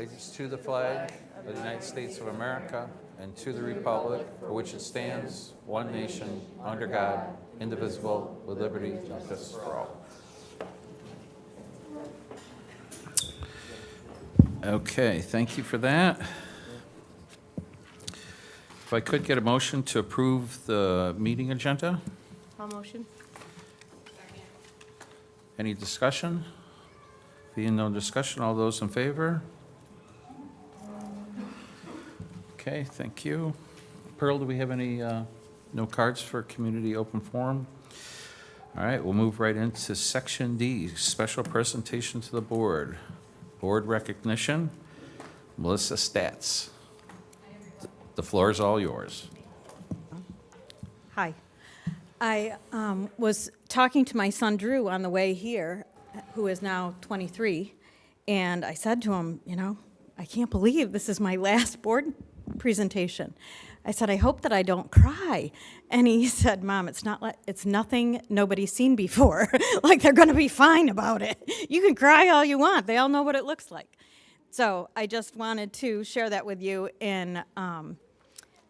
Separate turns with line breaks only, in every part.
allegiance to the flag of the United States of America and to the republic for which it stands, one nation, under God, indivisible, with liberty and justice for all. Okay, thank you for that. If I could get a motion to approve the meeting agenda?
I'll motion.
Any discussion? Being no discussion, all those in favor? Okay, thank you. Pearl, do we have any, no cards for community open forum? All right, we'll move right into Section D, special presentation to the board. Board recognition. Melissa Stats. The floor is all yours.
Hi. I was talking to my son Drew on the way here, who is now 23, and I said to him, you know, I can't believe this is my last board presentation. I said, I hope that I don't cry. And he said, Mom, it's nothing nobody's seen before. Like, they're going to be fine about it. You can cry all you want. They all know what it looks like. So I just wanted to share that with you in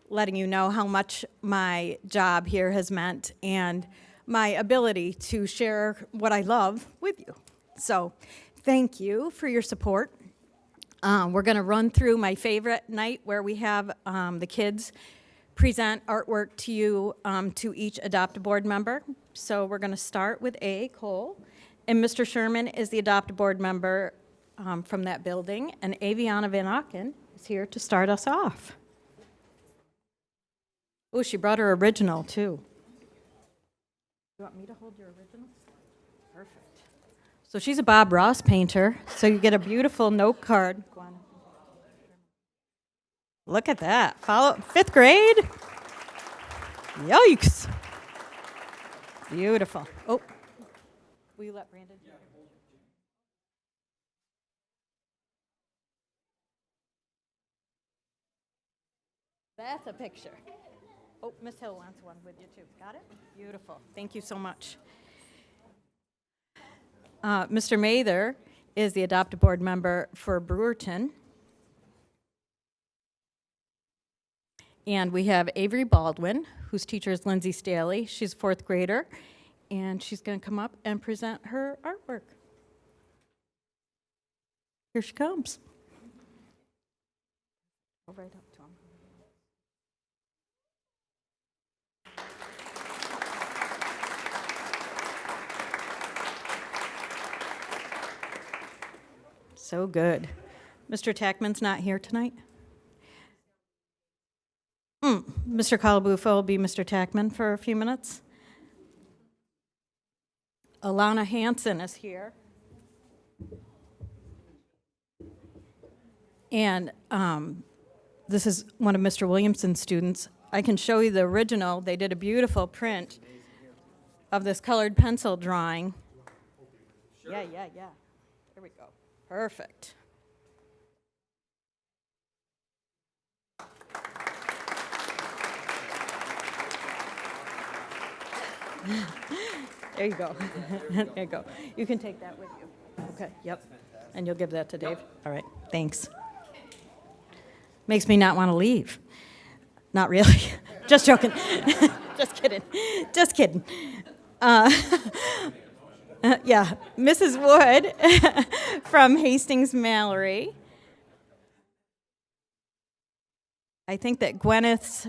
letting you know how much my job here has meant and my ability to share what I love with you. So thank you for your support. We're going to run through my favorite night where we have the kids present artwork to you, to each Adopt a Board member. So we're going to start with A. Cole, and Mr. Sherman is the Adopt a Board member from that building, and Aviana Van Auken is here to start us off. Oh, she brought her original, too. You want me to hold your original? Perfect. So she's a Bob Ross painter, so you get a beautiful note card. Look at that. Follow 5th grade? Yikes. Beautiful. Oh, will you let Brandon? That's a picture. Oh, Miss Hill wants one with you, too. Got it? Beautiful. Thank you so much. Mr. Mather is the Adopt a Board member for Brewerton. And we have Avery Baldwin, whose teacher is Lindsay Staley. She's a 4th grader, and she's going to come up and present her artwork. Here she comes. Go right up to him. So good. Mr. Tackman's not here tonight? Mr. Calabufo will be Mr. Tackman for a few minutes. Alana Hansen is here. And this is one of Mr. Williamson's students. I can show you the original. They did a beautiful print of this colored pencil drawing. Sure. Yeah. There we go. Perfect. There you go. There you go. You can take that with you. Okay, yep. And you'll give that to Dave? Yep. All right, thanks. Makes me not want to leave. Not really. Just joking. Just kidding. Just kidding. Yeah, Mrs. Wood from Hastings Mallory. I think that Gwyneth's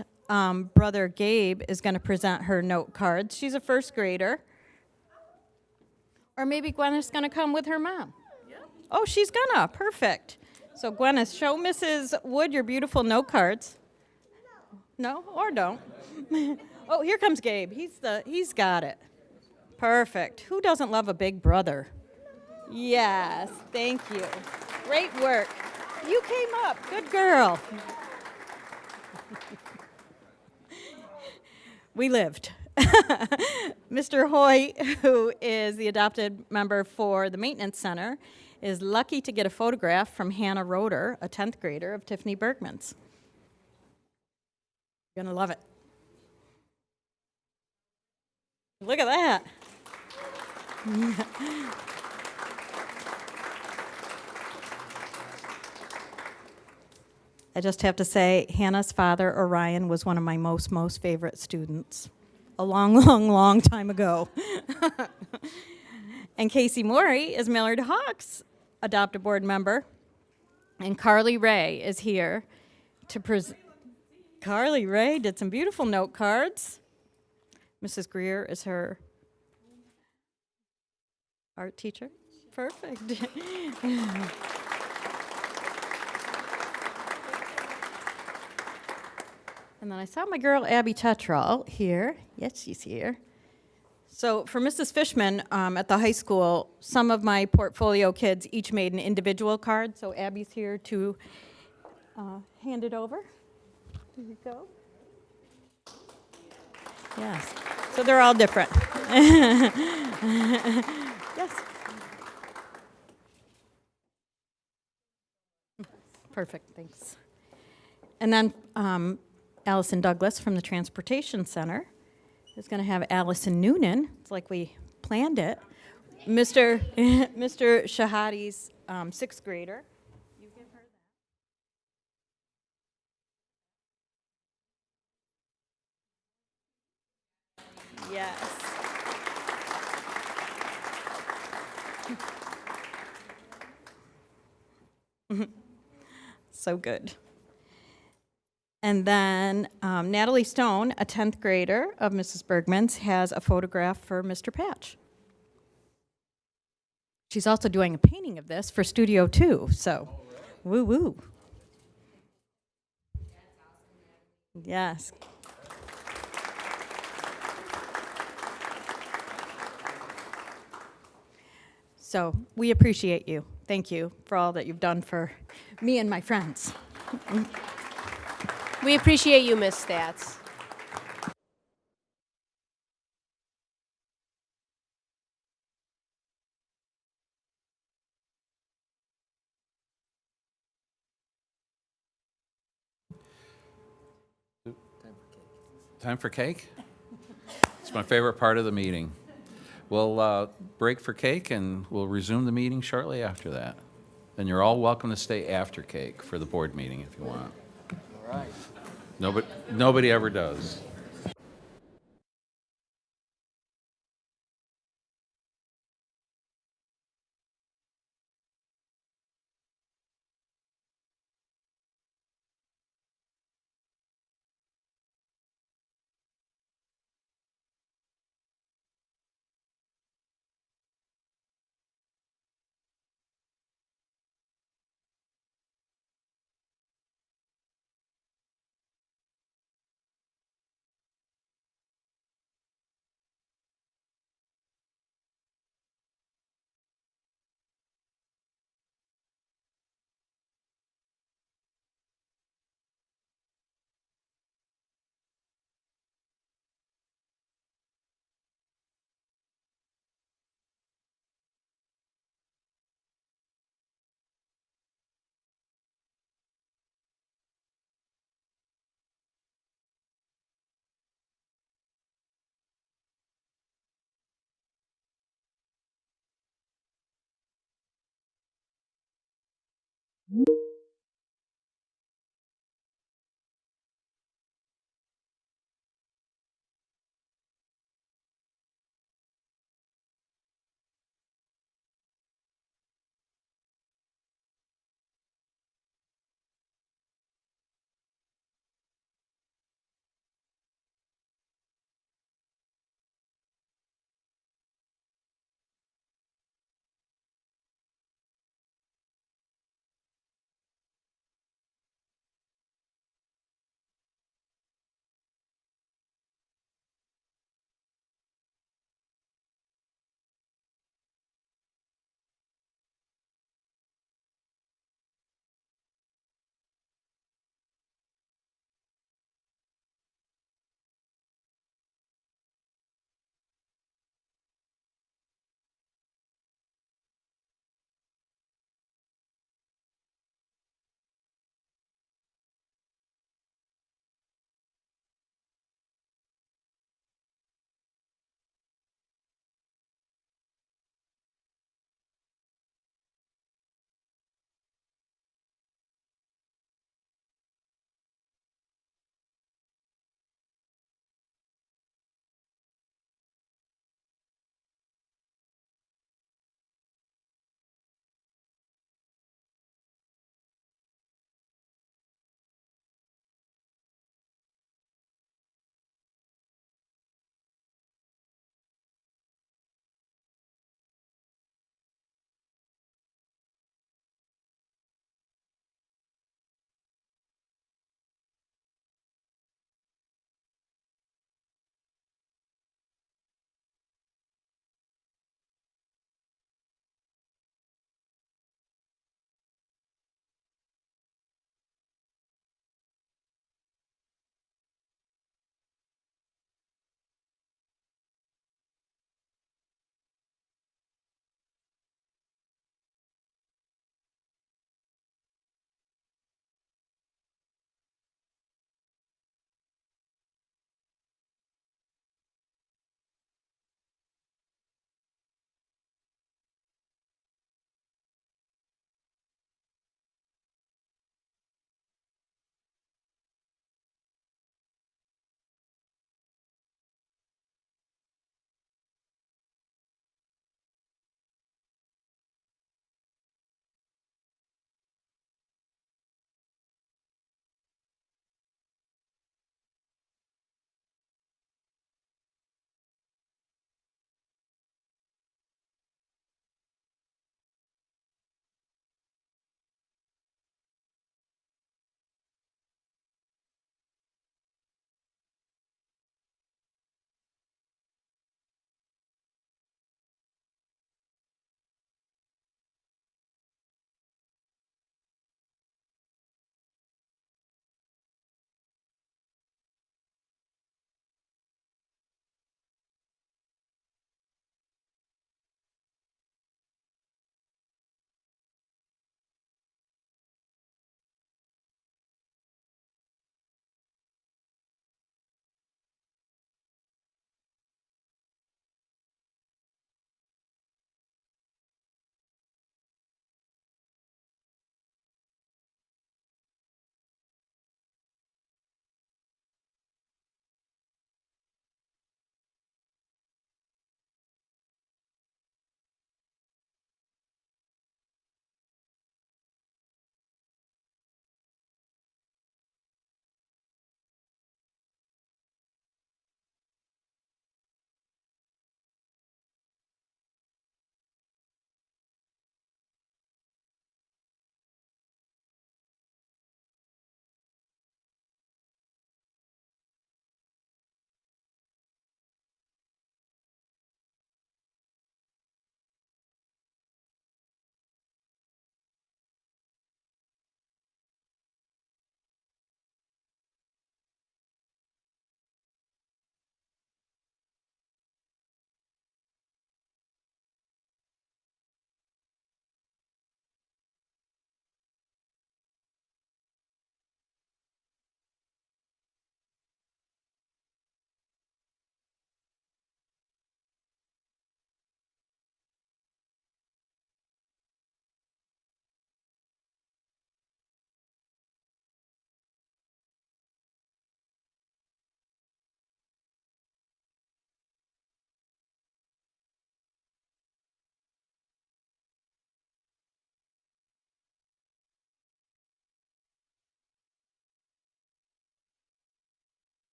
brother Gabe is going to present her note cards. She's a 1st grader. Or maybe Gwyneth's going to come with her mom. Yeah. Oh, she's gonna. Perfect. So Gwyneth, show Mrs. Wood your beautiful note cards. No, or don't. Oh, here comes Gabe. He's got it. Perfect. Who doesn't love a big brother? Yes, thank you. Great work. You came up. Good girl. We lived. Mr. Hoy, who is the adopted member for the maintenance center, is lucky to get a photograph from Hannah Roeder, a 10th grader of Tiffany Bergman's. You're gonna love it. Look at that. I just have to say, Hannah's father, Orion, was one of my most favorite students. A long time ago. And Casey Morey is Millard Hawks' adopted board member. And Carly Ray is here to present. Carly Ray did some beautiful note cards. Mrs. Greer is her art teacher. Perfect. And then I saw my girl Abby Tetral here. Yes, she's here. So for Mrs. Fishman at the high school, some of my portfolio kids each made an individual card. So Abby's here to hand it over. Here you go. Yes. So they're all different. Yes. Perfect, thanks. And then Allison Douglas from the Transportation Center is going to have Allison Noonan. It's like we planned it. Mr. Shahadi's sixth grader. You give her that. Yes. So good. And then Natalie Stone, a 10th grader of Mrs. Bergman's, has a photograph for Mr. Patch. She's also doing a painting of this for Studio 2, so woo woo. Yes. So we appreciate you. Thank you for all that you've done for me and my friends.
We appreciate you, Miss Stats.
Time for cake? It's my favorite part of the meeting. We'll break for cake, and we'll resume the meeting shortly after that. And you're all welcome to stay after cake for the board meeting if you want.
All right.
Nobody ever does.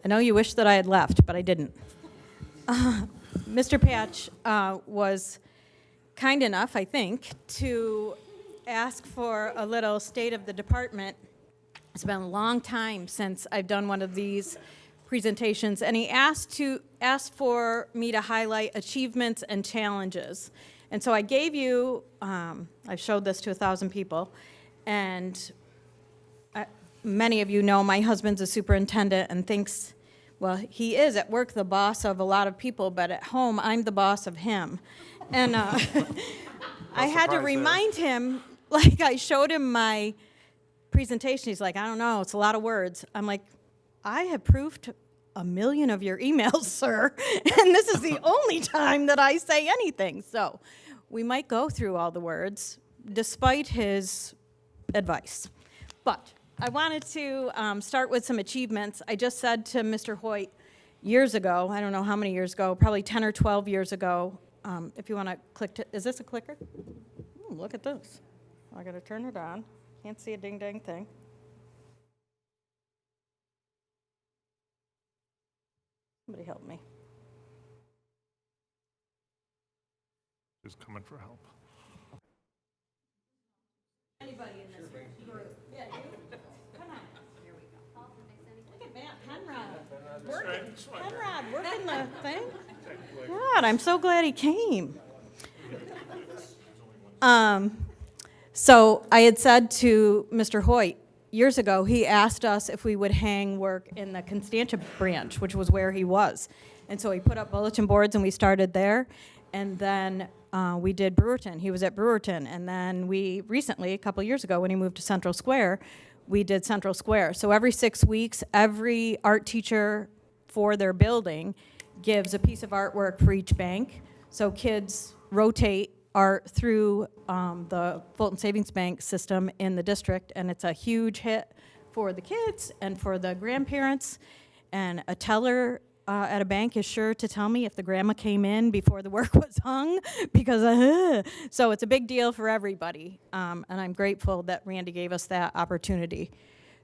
I know you wish that I had left, but I didn't. Mr. Patch was kind enough, I think, to ask for a little state of the department. It's been a long time since I've done one of these presentations, and he asked for me to highlight achievements and challenges. And so I gave you, I showed this to 1,000 people, and many of you know my husband's a superintendent and thinks, well, he is at work the boss of a lot of people, but at home I'm the boss of him. And I had to remind him, like I showed him my presentation. He's like, I don't know, it's a lot of words. I'm like, I have proofed 1 million of your emails, sir, and this is the only time that I say anything. So we might go through all the words, despite his advice. But I wanted to start with some achievements. I just said to Mr. Hoyt years ago, I don't know how many years ago, probably 10 or 12 years ago, if you want to click to, is this a clicker? Ooh, look at this. I got to turn it on. Can't see a ding-dang thing. Somebody help me.
Who's coming for help?
Anybody in this group? Yeah, you? Come on. Here we go. Look at that, Penrod. Penrod, working the thing. God, I'm so glad he came. So I had said to Mr. Hoyt years ago, he asked us if we would hang work in the Constantia branch, which was where he was. And so he put up bulletin boards and we started there. And then we did Brewerton. He was at Brewerton. And then we recently, a couple years ago, when he moved to Central Square, we did Central Square. So every 6 weeks, every art teacher for their building gives a piece of artwork for each bank. So kids rotate art through the Fulton Savings Bank system in the district, and it's a huge hit for the kids and for the grandparents. And a teller at a bank is sure to tell me if the grandma came in before the work was hung, because so it's a big deal for everybody. And I'm grateful that Randy gave us that opportunity.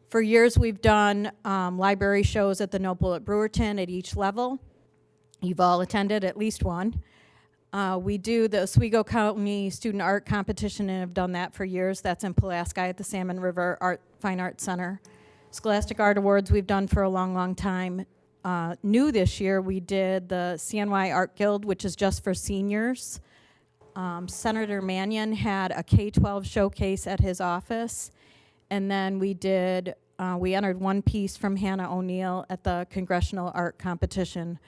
For years, we've done library shows at the Noble at Brewerton at each level. You've all attended at least one. We do the Oswego County Student Art Competition and have done that for years. That's in Pulaski at the Salmon River Fine Arts Center. Scholastic Art Awards we've done for a long, long time. New this year, we did the CNY Art Guild, which is just for seniors. Senator Mannion had a K-12 showcase at his office. And then we entered one piece from Hannah O'Neill at the Congressional Art Competition.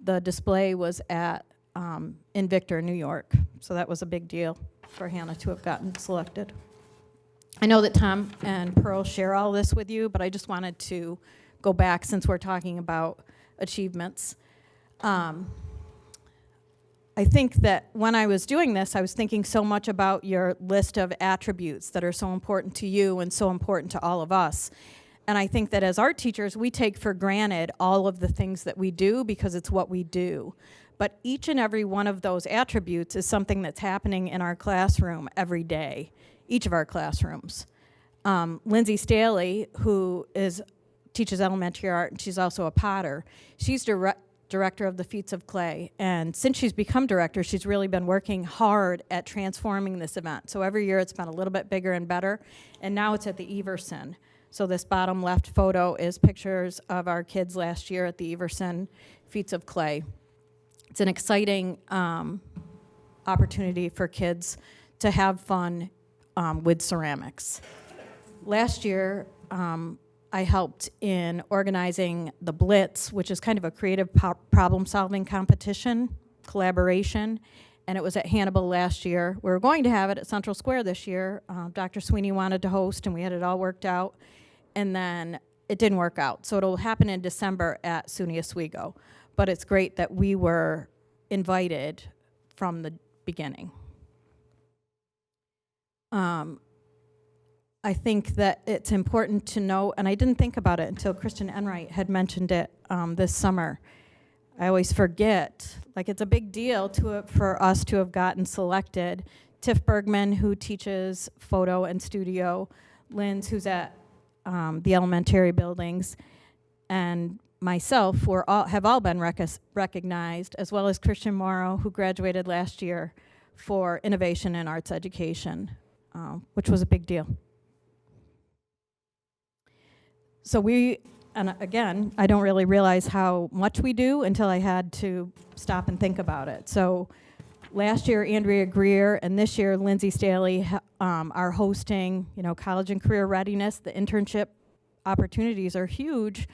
The display was in Victor, New York. So that was a big deal for Hannah to have gotten selected. I know that Tom and Pearl share all this with you, but I just wanted to go back since we're talking about achievements. I think that when I was doing this, I was thinking so much about your list of attributes that are so important to you and so important to all of us. And I think that as art teachers, we take for granted all of the things that we do because it's what we do. But each and every one of those attributes is something that's happening in our classroom every day, each of our classrooms. Lindsay Staley, who teaches elementary art, and she's also a potter, she's director of the Feats of Clay. And since she's become director, she's really been working hard at transforming this event. So every year it's been a little bit bigger and better, and now it's at the Everson. So this bottom left photo is pictures of our kids last year at the Everson Feats of Clay. It's an exciting opportunity for kids to have fun with ceramics. Last year, I helped in organizing the Blitz, which is kind of a creative problem-solving competition, collaboration, and it was at Hannibal last year. We were going to have it at Central Square this year. Dr. Sweeney wanted to host, and we had it all worked out, and then it didn't work out. So it'll happen in December at SUNY Oswego. But it's great that we were invited from the beginning. I think that it's important to know, and I didn't think about it until Kristen Enright had mentioned it this summer. I always forget, like it's a big deal for us to have gotten selected. Tiff Bergman, who teaches photo and studio, Linz, who's at the elementary buildings, and myself have all been recognized, as well as Christian Morrow, who graduated last year, for innovation in arts education, which was a big deal. So and again, I don't really realize how much we do until I had to stop and think about it. So last year, Andrea Greer, and this year, Lindsay Staley are hosting, college and career readiness. The internship opportunities are huge,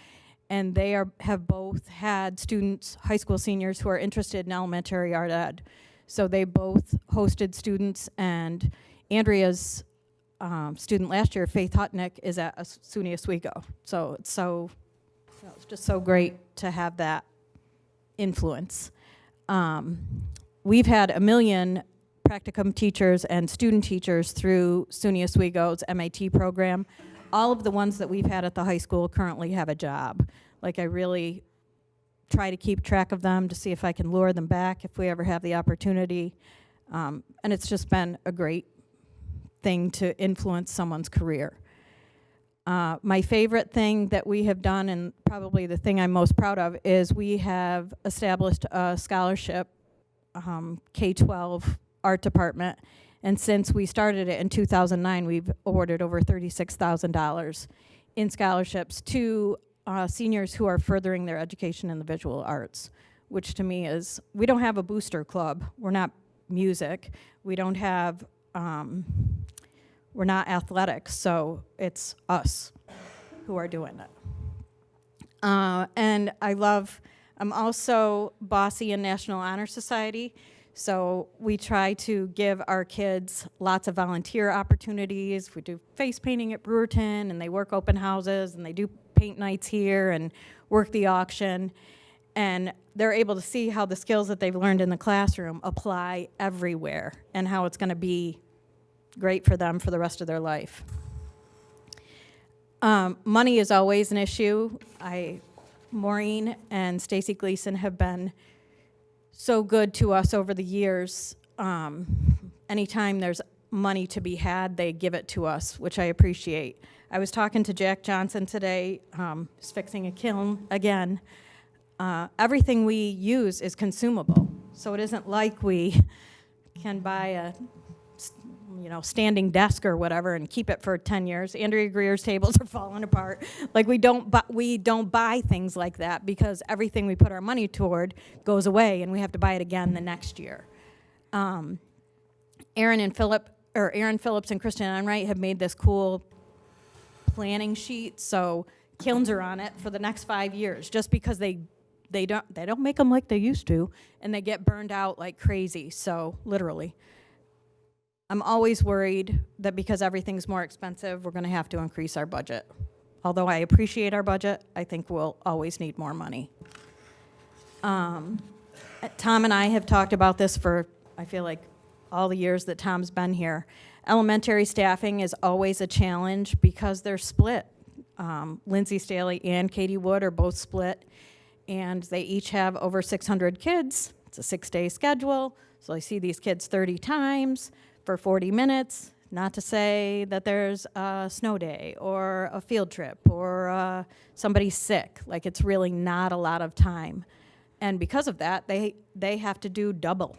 and they have both had students, high school seniors, who are interested in elementary art ed. So they both hosted students, and Andrea's student last year, Faith Hutnick, is at SUNY Oswego. So it's just so great to have that influence. We've had 1 million practicum teachers and student teachers through SUNY Oswego's MAT program. All of the ones that we've had at the high school currently have a job. Like, I really try to keep track of them to see if I can lure them back if we ever have the opportunity. And it's just been a great thing to influence someone's career. My favorite thing that we have done, and probably the thing I'm most proud of, is we have established a scholarship K-12 art department, and since we started it in 2009, we've awarded over $36,000 in scholarships to seniors who are furthering their education in the visual arts, which to me is, we don't have a booster club. We're not music. We don't have, we're not athletics, so it's us who are doing it. And I'm also bossy in National Honor Society, so we try to give our kids lots of volunteer opportunities. We do face painting at Brewerton, and they work open houses, and they do paint nights here and work the auction. And they're able to see how the skills that they've learned in the classroom apply everywhere, and how it's going to be great for them for the rest of their life. Money is always an issue. Maureen and Stacy Gleason have been so good to us over the years. Anytime there's money to be had, they give it to us, which I appreciate. I was talking to Jack Johnson today, who's fixing a kiln again. Everything we use is consumable, so it isn't like we can buy a standing desk or whatever and keep it for 10 years. Andrea Greer's tables are falling apart. Like, we don't buy things like that, because everything we put our money toward goes away, and we have to buy it again the next year. Aaron Phillips and Kristen Enright have made this cool planning sheet, so kilns are on it for the next 5 years, just because they don't make them like they used to, and they get burned out like crazy. So literally, I'm always worried that because everything's more expensive, we're going to have to increase our budget. Although I appreciate our budget, I think we'll always need more money. Tom and I have talked about this for, I feel like, all the years that Tom's been here. Elementary staffing is always a challenge because they're split. Lindsay Staley and Katie Wood are both split, and they each have over 600 kids. It's a 6-day schedule, so I see these kids 30 times for 40 minutes, not to say that there's a snow day or a field trip or somebody's sick. Like, it's really not a lot of time. And because of that, they have to do double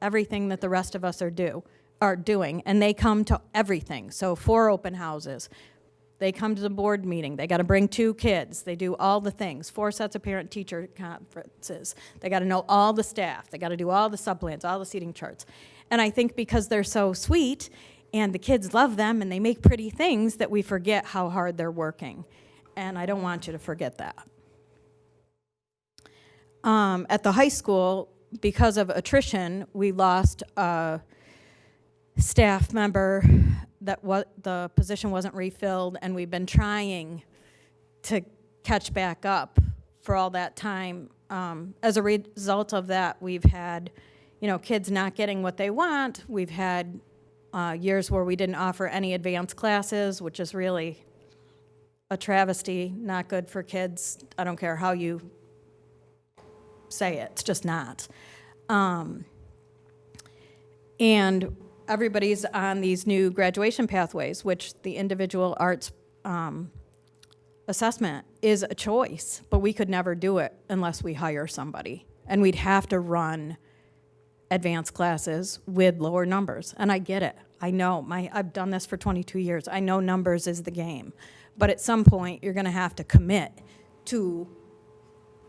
everything that the rest of us are doing. And they come to everything. So 4 open houses. They come to the board meeting. They got to bring 2 kids. They do all the things. 4 sets of parent-teacher conferences. They got to know all the staff. They got to do all the sub-plans, all the seating charts. And I think because they're so sweet and the kids love them and they make pretty things, that we forget how hard they're working. And I don't want you to forget that. At the high school, because of attrition, we lost a staff member that the position wasn't refilled, and we've been trying to catch back up for all that time. As a result of that, we've had kids not getting what they want. We've had years where we didn't offer any advanced classes, which is really a travesty, not good for kids. I don't care how you say it, it's just not. And everybody's on these new graduation pathways, which the individual arts assessment is a choice, but we could never do it unless we hire somebody. And we'd have to run advanced classes with lower numbers. And I get it. I know. I've done this for 22 years. I know numbers is the game. But at some point, you're going to have to commit to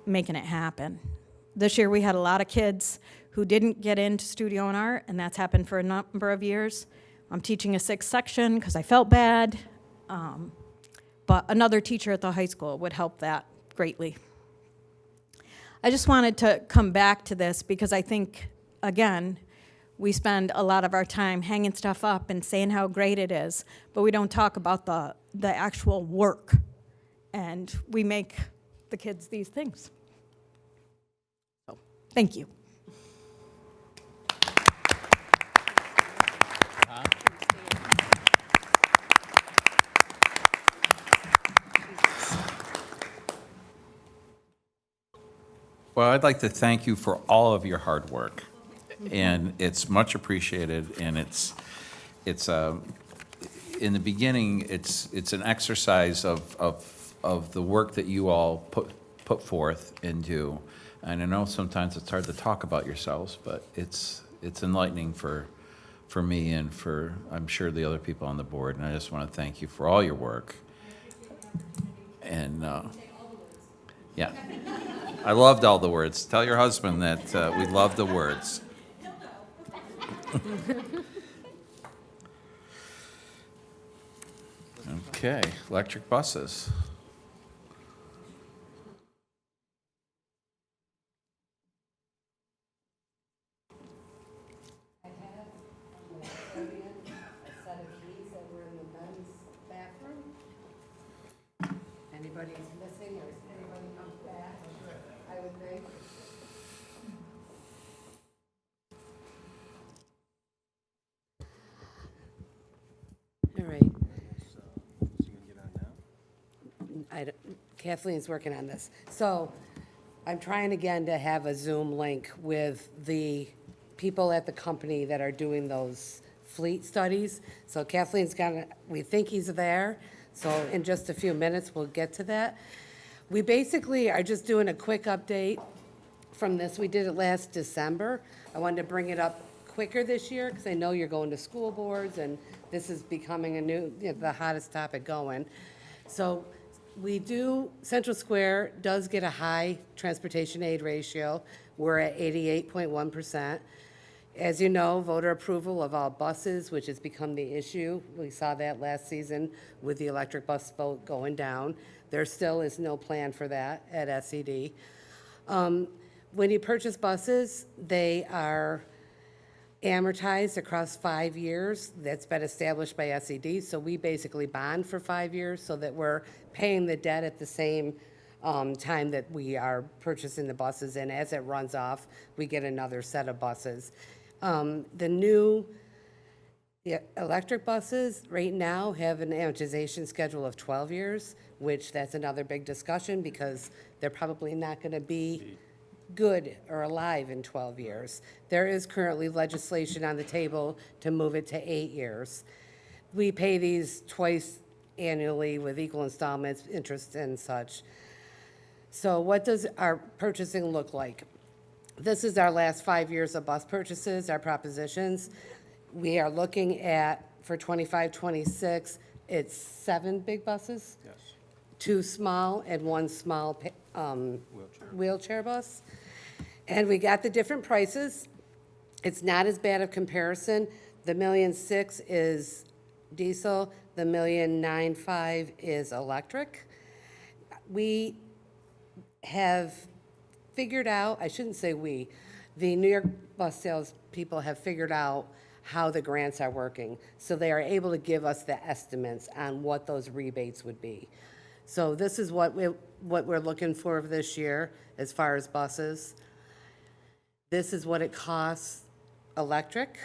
making it happen. This year, we had a lot of kids who didn't get into studio and art, and that's happened for a number of years. I'm teaching a 6th section because I felt bad. But another teacher at the high school would help that greatly. I just wanted to come back to this because I think, again, we spend a lot of our time hanging stuff up and saying how great it is, but we don't talk about the actual work. And we make the kids these things. So, thank you.
Well, I'd like to thank you for all of your hard work, and it's much appreciated, and it's in the beginning, it's an exercise of the work that you all put forth and do. And I know sometimes it's hard to talk about yourselves, but it's enlightening for me and for, I'm sure, the other people on the board, and I just want to thank you for all your work. And, yeah. I loved all the words. Tell your husband that we love the words. Okay, electric buses.
I have a set of keys that were in the men's bathroom. Anybody's missing or anybody comes back, I would think. All right. Kathleen's working on this. So I'm trying again to have a Zoom link with the people at the company that are doing those fleet studies. So Kathleen's gonna, we think he's there, so in just a few minutes, we'll get to that. We basically are just doing a quick update from this. We did it last December. I wanted to bring it up quicker this year, because I know you're going to school boards, and this is becoming a new, the hottest topic going. So we do, Central Square does get a high transportation aid ratio. We're at 88.1%. As you know, voter approval of all buses, which has become the issue. We saw that last season with the electric bus vote going down. There still is no plan for that at SED. When you purchase buses, they are amortized across 5 years. That's been established by SED, so we basically bond for 5 years so that we're paying the debt at the same time that we are purchasing the buses, and as it runs off, we get another set of buses. The new electric buses right now have an amortization schedule of 12 years, which that's another big discussion because they're probably not going to be good or alive in 12 years. There is currently legislation on the table to move it to 8 years. We pay these twice annually with equal installments, interest and such. So what does our purchasing look like? This is our last 5 years of bus purchases, our propositions. We are looking at, for 25, 26, it's 7 big buses? Yes. 2 small and 1 small wheelchair bus. And we got the different prices. It's not as bad of comparison. The $1.6 million is diesel, the $1.95 million is electric. We have figured out, I shouldn't say we, the New York bus sales people have figured out how the grants are working. So they are able to give us the estimates on what those rebates would be. So this is what we're looking for this year as far as buses. This is what it costs electric,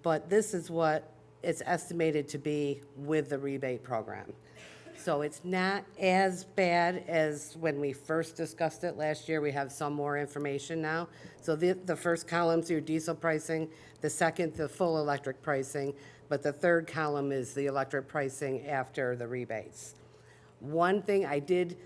but this is what it's estimated to be with the rebate program. So it's not as bad as when we first discussed it last year. We have some more information now. So the first column's your diesel pricing, the second, the full electric pricing, but the third column is the electric pricing after the rebates. One thing I did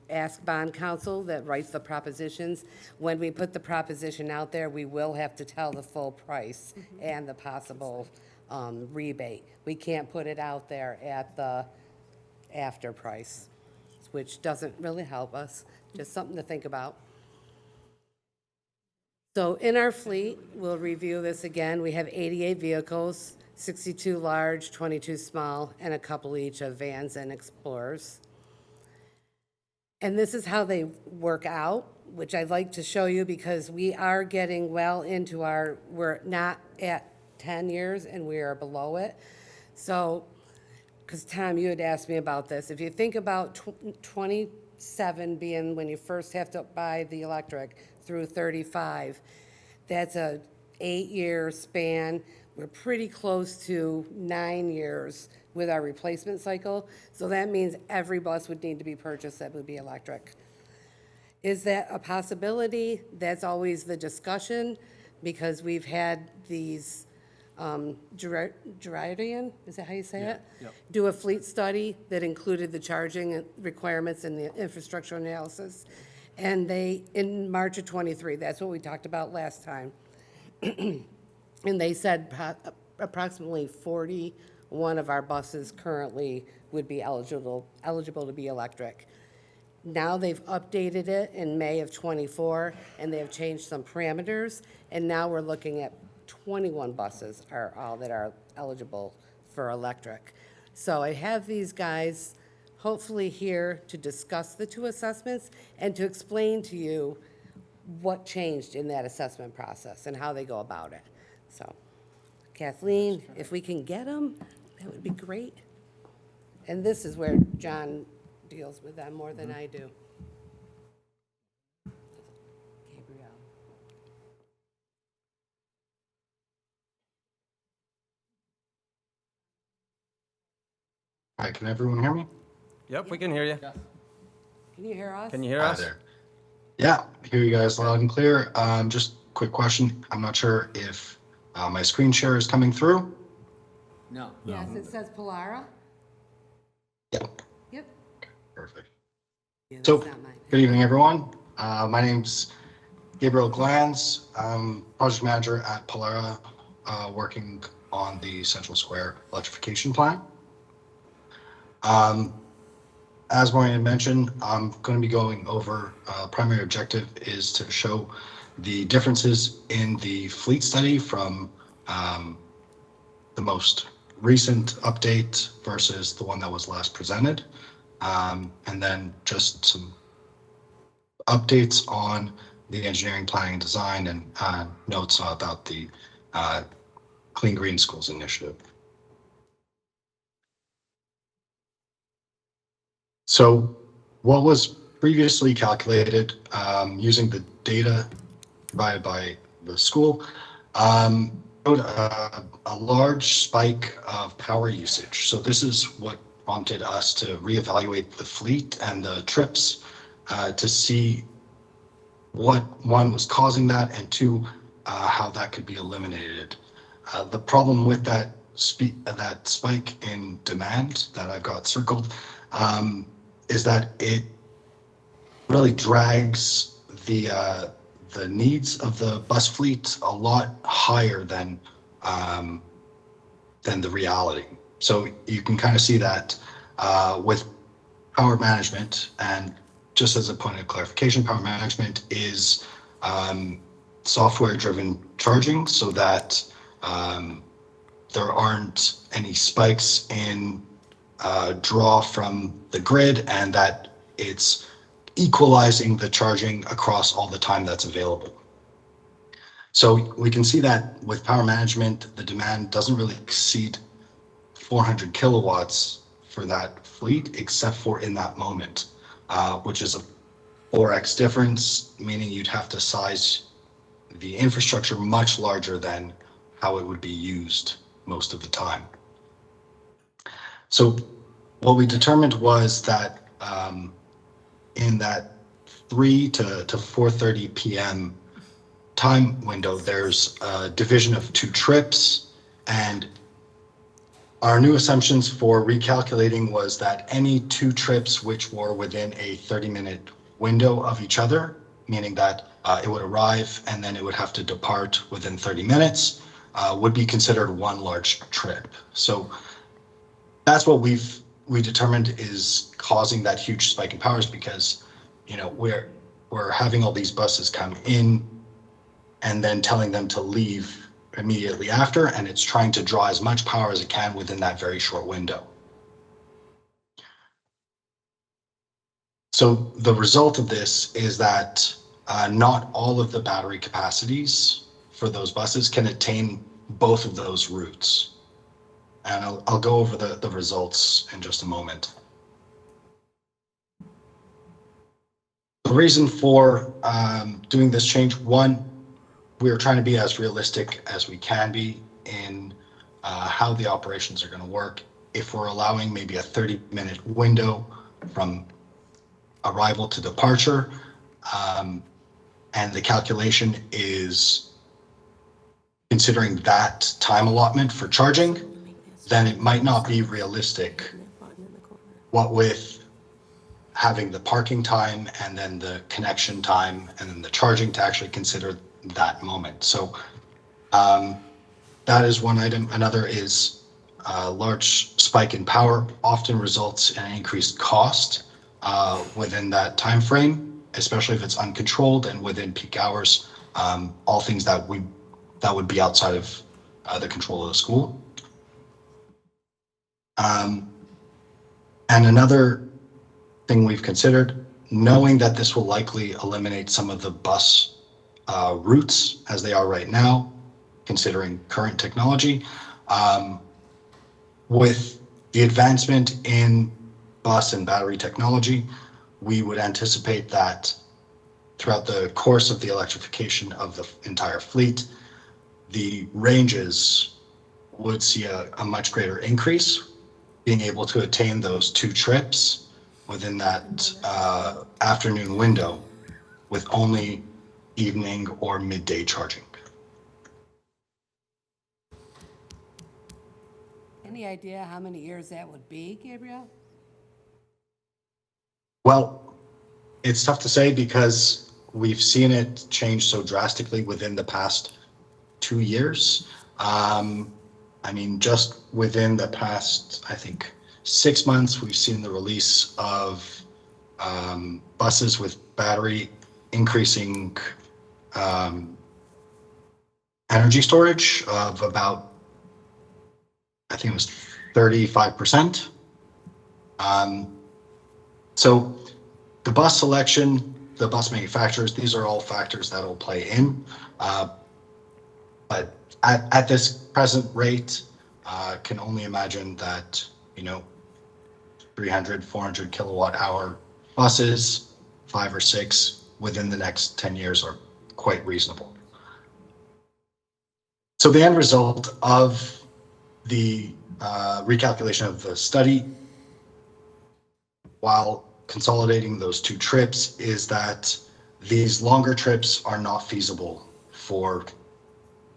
ask bond counsel that writes the propositions, when we put the proposition out there, we will have to tell the full price and the possible rebate. We can't put it out there at the after price, which doesn't really help us, just something to think about. So in our fleet, we'll review this again, we have 88 vehicles, 62 large, 22 small, and a couple each of vans and Explorers. And this is how they work out, which I'd like to show you because we are getting well into we're not at 10 years and we are below it. So, because Tom, you had asked me about this. If you think about 27 being when you first have to buy the electric through 35, that's a 8-year span. We're pretty close to 9 years with our replacement cycle. So that means every bus would need to be purchased that would be electric. Is that a possibility? That's always the discussion because we've had these Gerardian, is that how you say it? Do a fleet study that included the charging requirements and the infrastructure analysis. And they, in March of '23, that's what we talked about last time. And they said approximately 41 of our buses currently would be eligible to be electric. Now they've updated it in May of '24, and they have changed some parameters, and now we're looking at 21 buses are all that are eligible for electric. So I have these guys hopefully here to discuss the two assessments and to explain to you what changed in that assessment process and how they go about it. So Kathleen, if we can get them, that would be great. And this is where John deals with them more than I do. Gabrielle.
Hi, can everyone hear me?
Yep, we can hear you.
Can you hear us?
Can you hear
Hi
us?
there. Yeah, hear you guys loud and clear. Just quick question. I'm not sure if my screen share is coming through.
No.
Yes, it says Polara.
Yep,
Yep.
perfect.
Yeah,
So,
that's not mine.
good evening, everyone. My name's Gabriel Glanz. I'm project manager at Polara, working on the Central Square electrification plan. As Maureen mentioned, I'm going to be going over, primary objective is to show the differences in the fleet study from the most recent update versus the one that was last presented. And then just some updates on the engineering, planning, and design, and notes about the Clean Green Schools initiative. So what was previously calculated using the data provided by the school showed a large spike of power usage. So this is what prompted us to reevaluate the fleet and the trips to see what, one, was causing that, and two, how that could be eliminated. The problem with that spike in demand that I've got circled is that it really drags the needs of the bus fleet a lot higher than the reality. So you can kind of see that with power management. And just as a point of clarification, power management is software-driven charging, so that there aren't any spikes in draw from the grid, and that it's equalizing the charging across all the time that's available. So we can see that with power management, the demand doesn't really exceed 400 kilowatts for that fleet, except for in that moment, which is a 4x difference, meaning you'd have to size the infrastructure much larger than how it would be used most of the time. So what we determined was that in that 3 to 4:30 p.m. time window, there's a division of 2 trips, and our new assumptions for recalculating was that any two trips which were within a 30-minute window of each other, meaning that it would arrive and then it would have to depart within 30 minutes, would be considered one large trip. So that's what we determined is causing that huge spike in powers, because we're having all these buses come in and then telling them to leave immediately after, and it's trying to draw as much power as it can within that very short window. So the result of this is that not all of the battery capacities for those buses can attain both of those routes. And I'll go over the results in just a moment. The reason for doing this change, one, we're trying to be as realistic as we can be in how the operations are going to work. If we're allowing maybe a 30-minute window from arrival to departure, and the calculation is considering that time allotment for charging, then it might not be realistic. What with having the parking time and then the connection time and then the charging to actually consider that moment. So that is one item. Another is a large spike in power often results in an increased cost within that time frame, especially if it's uncontrolled and within peak hours, all things that would be outside of the control of the school. And another thing we've considered, knowing that this will likely eliminate some of the bus routes as they are right now, considering current technology, with the advancement in bus and battery technology, we would anticipate that throughout the course of the electrification of the entire fleet, the ranges would see a much greater increase, being able to attain those two trips within that afternoon window with only evening or midday charging.
Any idea how many years that would be, Gabriel?
Well, it's tough to say because we've seen it change so drastically within the past 2 years. I mean, just within the past, I think, 6 months, we've seen the release of buses with battery increasing energy storage of about, I think it was 35%. So the bus selection, the bus manufacturers, these are all factors that will play in. But at this present rate, can only imagine that, 300, 400 kilowatt hour buses, 5 or 6 within the next 10 years are quite reasonable. So the end result of the recalculation of the study, while consolidating those two trips, is that these longer trips are not feasible for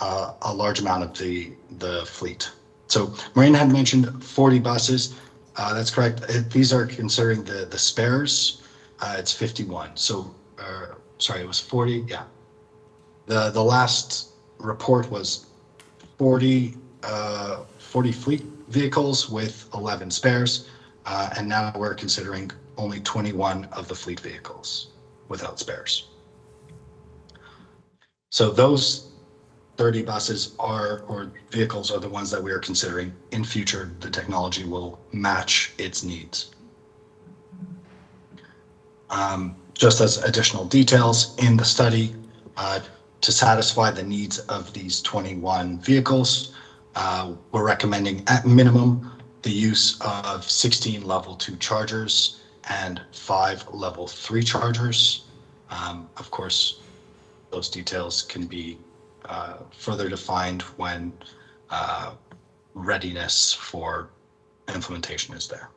a large amount of the fleet. So Maureen had mentioned 40 buses. That's correct. These are considering the spares. It's 51. So, sorry, it was 40. Yeah. The last report was 40 fleet vehicles with 11 spares. And now we're considering only 21 of the fleet vehicles without spares. So those 30 buses or vehicles are the ones that we are considering. In future, the technology will match its needs. Just as additional details in the study, to satisfy the needs of these 21 vehicles, we're recommending at minimum the use of 16 level 2 chargers and 5 level 3 chargers. Of course, those details can be further defined when readiness for implementation is there.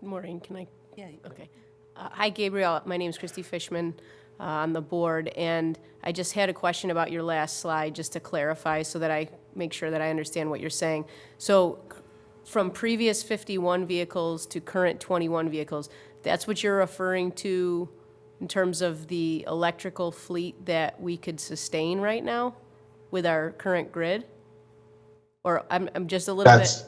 Maureen, can I?
Yeah.
Okay. Hi, Gabriel. My name is Christy Fishman on the board, and I just had a question about your last slide, just to clarify so that I make sure that I understand what you're saying. So from previous 51 vehicles to current 21 vehicles, that's what you're referring to in terms of the electrical fleet that we could sustain right now with our current grid? Or I'm just a little bit,
That's,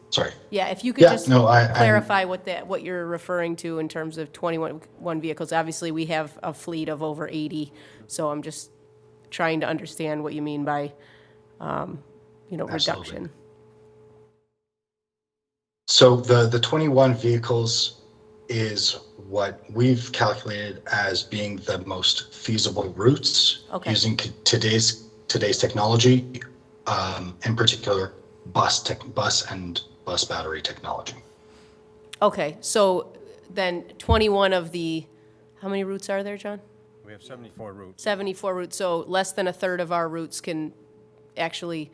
sorry.
yeah, if you could
Yeah,
just
no, I'm-
clarify what you're referring to in terms of 21 vehicles. Obviously, we have a fleet of over 80, so I'm just trying to understand what you mean by,
Absolutely.
reduction.
So the 21 vehicles is what we've calculated as being the most feasible routes
Okay.
using today's technology, in particular bus and bus battery technology.
Okay, so then 21 of the, how many routes are there, John?
We have 74 routes.
74 routes, so less than a third of our routes can actually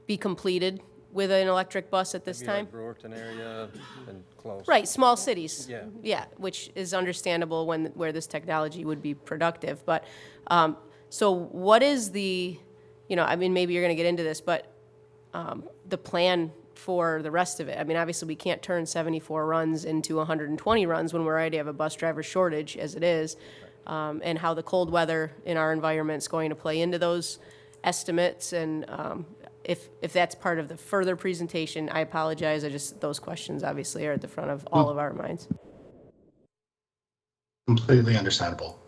be completed with an electric bus at this
Maybe like
time?
Brewerton area and close.
Right, small cities.
Yeah.
Yeah, which is understandable where this technology would be productive. But, so what is the, I mean, maybe you're going to get into this, but the plan for the rest of it? I mean, obviously, we can't turn 74 runs into 120 runs when we already have a bus driver shortage as it is. And how the cold weather in our environment is going to play into those estimates. And if that's part of the further presentation, I apologize. Those questions obviously are at the front of all of our minds.
Completely understandable.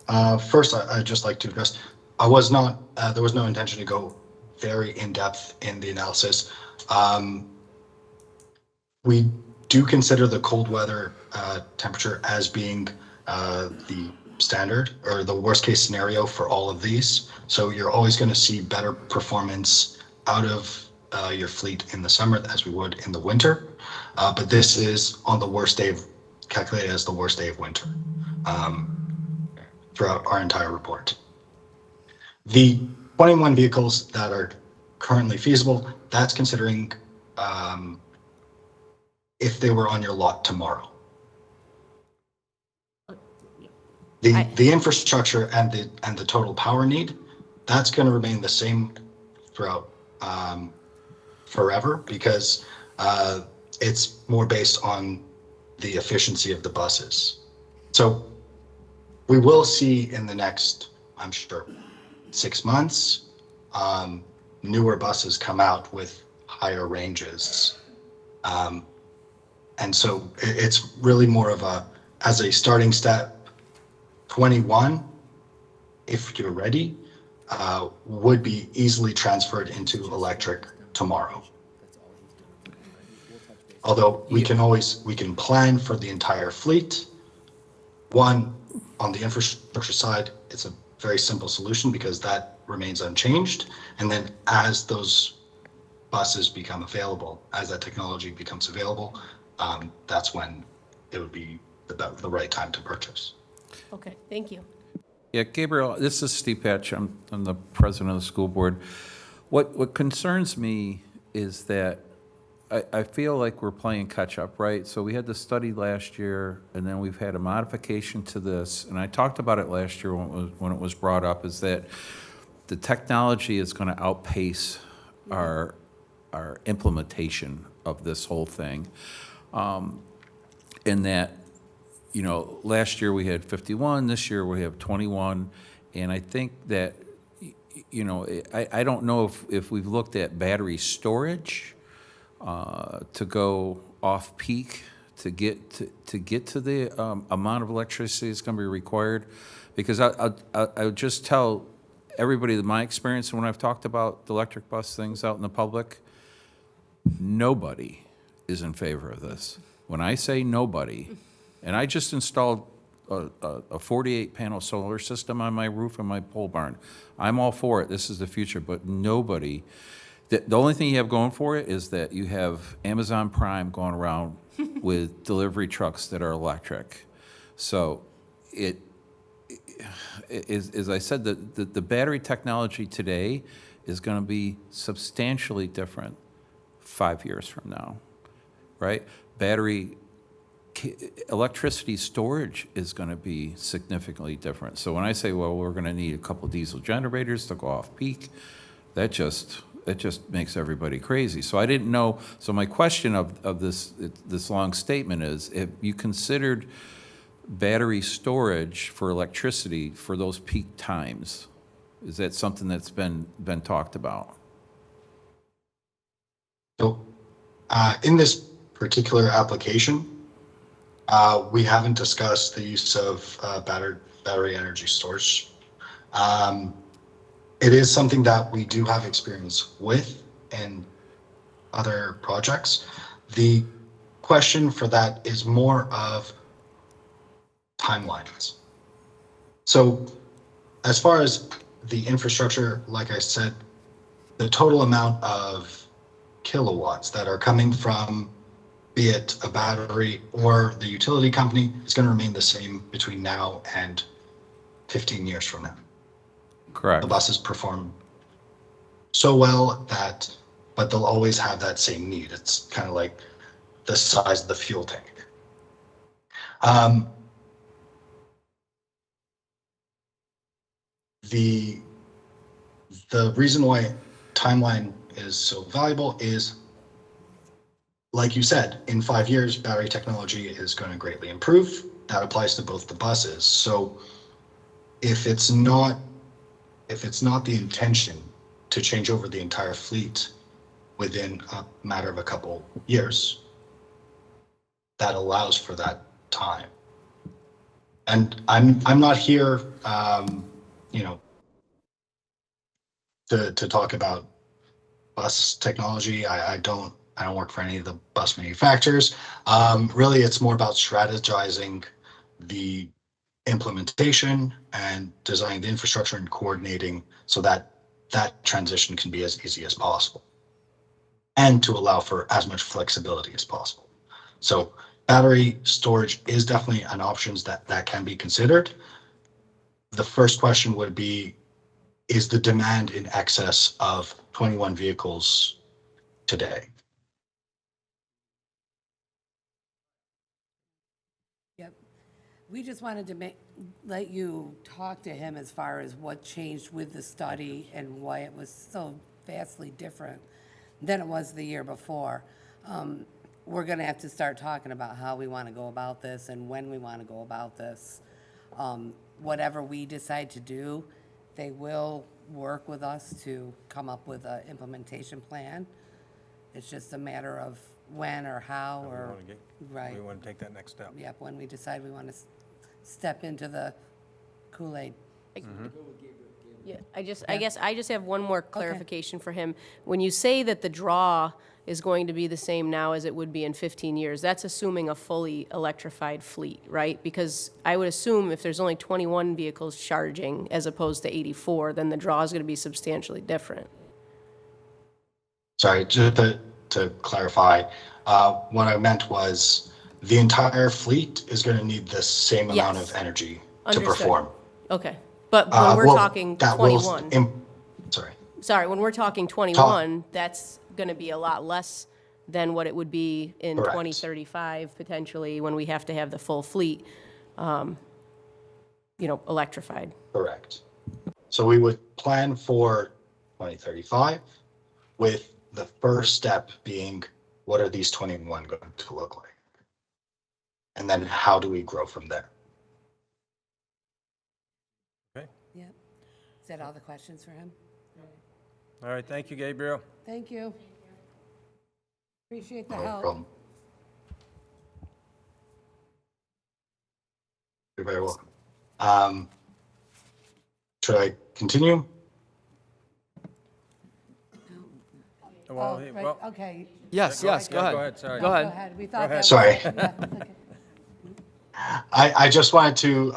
First, I'd just like to address, there was no intention to go very in-depth in the analysis. We do consider the cold weather temperature as being the standard or the worst case scenario for all of these. So you're always going to see better performance out of your fleet in the summer as we would in the winter. But this is on the worst day, calculated as the worst day of winter throughout our entire report. The 21 vehicles that are currently feasible, that's considering if they were on your lot tomorrow. The infrastructure and the total power need, that's going to remain the same throughout forever because it's more based on the efficiency of the buses. So we will see in the next, I'm sure, 6 months, newer buses come out with higher ranges. And so it's really more of as a starting step, 21, if you're ready, would be easily transferred into electric tomorrow. Although we can plan for the entire fleet. One, on the infrastructure side, it's a very simple solution because that remains unchanged. And then as those buses become available, as that technology becomes available, that's when it would be the right time to purchase.
Okay, thank you.
Yeah, Gabriel, this is Steve Patch. I'm the president of the school board. What concerns me is that I feel like we're playing catch-up, right? So we had the study last year, and then we've had a modification to this, and I talked about it last year when it was brought up, is that the technology is going to outpace our implementation of this whole thing. In that, last year we had 51, this year we have 21, and I think that, I don't know if we've looked at battery storage to go off peak to get to the amount of electricity that's going to be required, because I would just tell everybody that my experience when I've talked about the electric bus things out in the public, nobody is in favor of this. When I say nobody, and I just installed a 48-panel solar system on my roof in my pole barn. I'm all for it. This is the future, but nobody. The only thing you have going for it is that you have Amazon Prime going around with delivery trucks that are electric. So as I said, the battery technology today is going to be substantially different 5 years from now, right? Electricity storage is going to be significantly different. So when I say, well, we're going to need a couple diesel generators to go off peak, that just it just makes everybody crazy. So I didn't know, so my question of this long statement is, if you considered battery storage for electricity for those peak times, is that something that's been talked about?
So, in this particular application, we haven't discussed the use of battery energy storage. It is something that we do have experience with in other projects. The question for that is more of timelines. So as far as the infrastructure, like I said, the total amount of kilowatts that are coming from, be it a battery or the utility company, is going to remain the same between now and 15 years from now.
Correct.
The buses perform so well that, but they'll always have that same need. It's kind of like the size of the fuel tank. The reason why timeline is so valuable is, like you said, in 5 years, battery technology is going to greatly improve. That applies to both the buses. So if it's not the intention to change over the entire fleet within a matter of a couple years, that allows for that time. And I'm not here, to talk about bus technology. I don't work for any of the bus manufacturers. Really, it's more about strategizing the implementation and designing the infrastructure and coordinating so that that transition can be as easy as possible and to allow for as much flexibility as possible. So battery storage is definitely an option that can be considered. The first question would be, is the demand in excess of 21 vehicles today?
Yep. We just wanted to let you talk to him as far as what changed with the study and why it was so vastly different than it was the year before. We're gonna have to start talking about how we wanna go about this and when we wanna go about this. Whatever we decide to do, they will work with us to come up with an implementation plan. It's just a matter of when or how or, right.
We want to take that next step.
Yep, when we decide we want to step into the Kool-Aid.
Yeah, I guess I just have one more clarification for him. When you say that the draw is going to be the same now as it would be in 15 years, that's assuming a fully electrified fleet, right? Because I would assume if there's only 21 vehicles charging as opposed to 84, then the draw is going to be substantially different.
Sorry, just to clarify, what I meant was the entire fleet is going to need the same amount
Yes.
of energy
Understood.
to perform.
Okay, but when we're
Well,
talking
that will
21,
sorry.
when we're talking 21, that's going to be a lot less than what it would be in
Correct.
2035, potentially, when we have to have the full fleet, electrified.
Correct. So we would plan for 2035 with the first step being, what are these 21 going to look like? And then how do we grow from there?
Okay.
Yep. Is that all the questions for him?
All right, thank you, Gabriel.
Thank you. Appreciate the
No
help.
problem. You're very welcome. Should I continue?
Well,
Oh, right,
well,
okay.
Yes, yes, go
yeah,
ahead.
go ahead, sorry.
Go
Go
ahead.
ahead. We thought
ahead.
that was.
Sorry.
Yeah, okay.
I just wanted to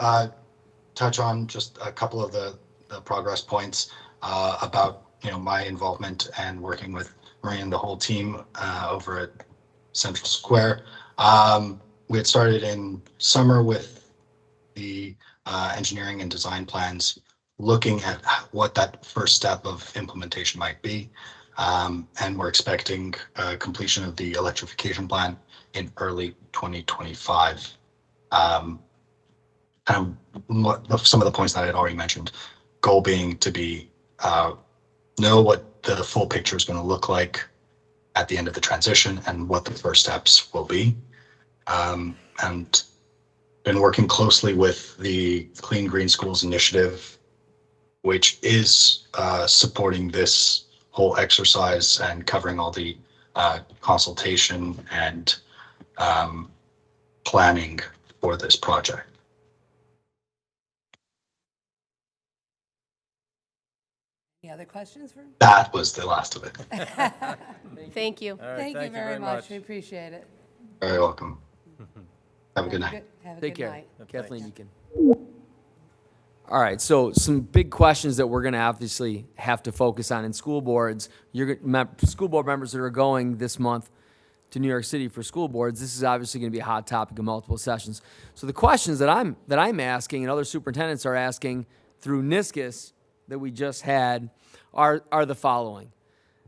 touch on just a couple of the progress points about my involvement and working with Marie and the whole team over at Central Square. We had started in summer with the engineering and design plans, looking at what that first step of implementation might be. And we're expecting completion of the electrification plan in early 2025. Some of the points that I had already mentioned, goal being to be know what the full picture is going to look like at the end of the transition and what the first steps will be. And been working closely with the Clean Green Schools Initiative, which is supporting this whole exercise and covering all the consultation and planning for this project.
Any other questions for?
That was the last of it.
Thank you.
All right,
Thank you very much. We appreciate it.
Very welcome. Have a good night.
Have a
Take
good
care.
night.
Kathleen, you can. All right, so some big questions that we're going to obviously have to focus on in school boards. School board members that are going this month to New York City for school boards, this is obviously going to be a hot topic in multiple sessions. So the questions that I'm asking and other superintendents are asking through NISCUS that we just had are the following.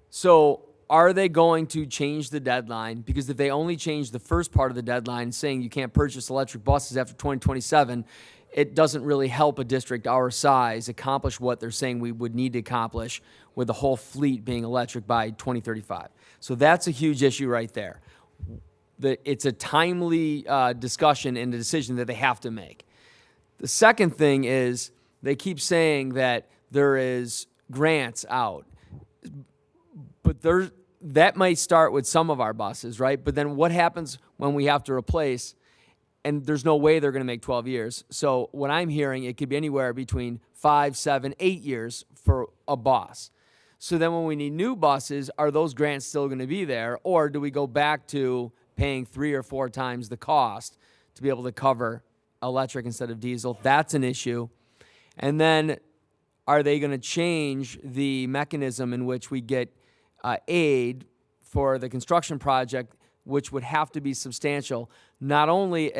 So are they going to change the deadline? Because if they only change the first part of the deadline, saying you can't purchase electric buses after 2027, it doesn't really help a district our size accomplish what they're saying we would need to accomplish with the whole fleet being electric by 2035. So that's a huge issue right there. It's a timely discussion and a decision that they have to make. The second thing is they keep saying that there is grants out. But that might start with some of our buses, right? But then what happens when we have to replace, and there's no way they're going to make 12 years. So what I'm hearing, it could be anywhere between 5, 7, 8 years for a bus. So then when we need new buses, are those grants still going to be there? Or do we go back to paying 3 or 4 times the cost to be able to cover electric instead of diesel? That's an issue. And then are they going to change the mechanism in which we get aid for the construction project, which would have to be substantial, not only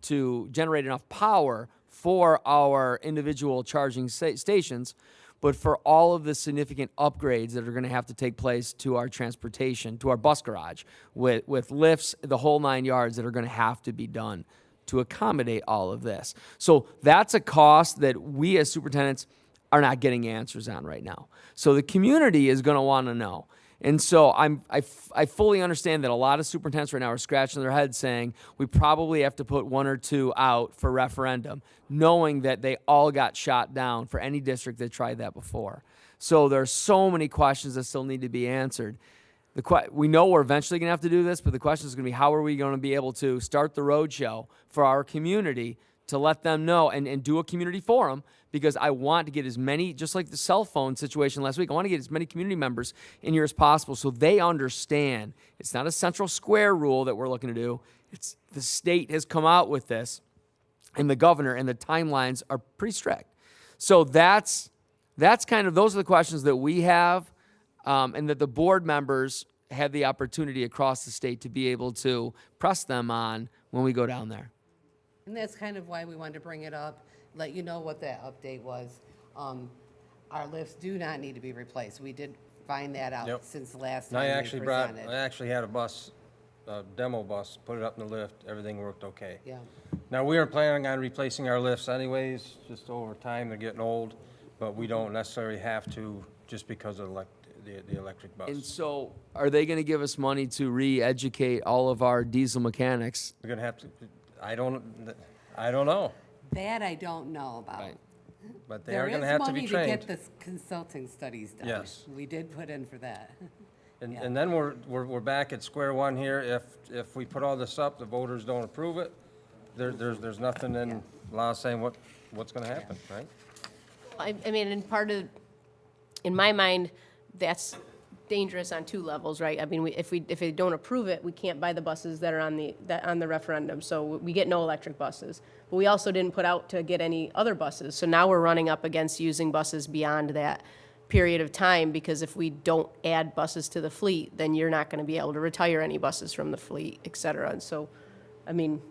to generate enough power for our individual charging stations, but for all of the significant upgrades that are going to have to take place to our transportation, to our bus garage, with lifts, the whole 9 yards that are going to have to be done to accommodate all of this. So that's a cost that we as superintendents are not getting answers on right now. So the community is going to want to know. And so I fully understand that a lot of superintendents right now are scratching their heads saying we probably have to put 1 or 2 out for referendum, knowing that they all got shot down for any district that tried that before. So there are so many questions that still need to be answered. We know we're eventually going to have to do this, but the question is going to be how are we going to be able to start the roadshow for our community to let them know and do a community forum, because I want to get as many, just like the cell phone situation last week, I want to get as many community members in here as possible so they understand it's not a central square rule that we're looking to do. It's the state has come out with this, and the governor, and the timelines are pretty strict. So that's kind of, those are the questions that we have, and that the board members have the opportunity across the state to be able to press them on when we go down there.
And that's kind of why we wanted to bring it up, let you know what that update was. Our lifts do not need to be replaced. We did find that out
Yep.
since the last
And
time
I
we
actually
presented.
had a bus, a demo bus, put it up in the lift, everything worked okay.
Yeah.
Now, we were planning on replacing our lifts anyways, just over time, they're getting old, but we don't necessarily have to just because of the electric bus.
And so are they going to give us money to re-educate all of our diesel mechanics?
We're gonna have to, I don't know,
That I don't know about.
Right.
but they are gonna have to be
There is money
trained.
to get the consulting studies done.
Yes.
We did put in for that.
And then we're back at square one here. If we put all this up, the voters don't approve it, there's nothing in law saying what's gonna happen, right?
I mean, in my mind, that's dangerous on 2 levels, right? I mean, if they don't approve it, we can't buy the buses that are on the referendum, so we get no electric buses. But we also didn't put out to get any other buses, so now we're running up against using buses beyond that period of time, because if we don't add buses to the fleet, then you're not gonna be able to retire any buses from the fleet, et cetera. And so, I mean,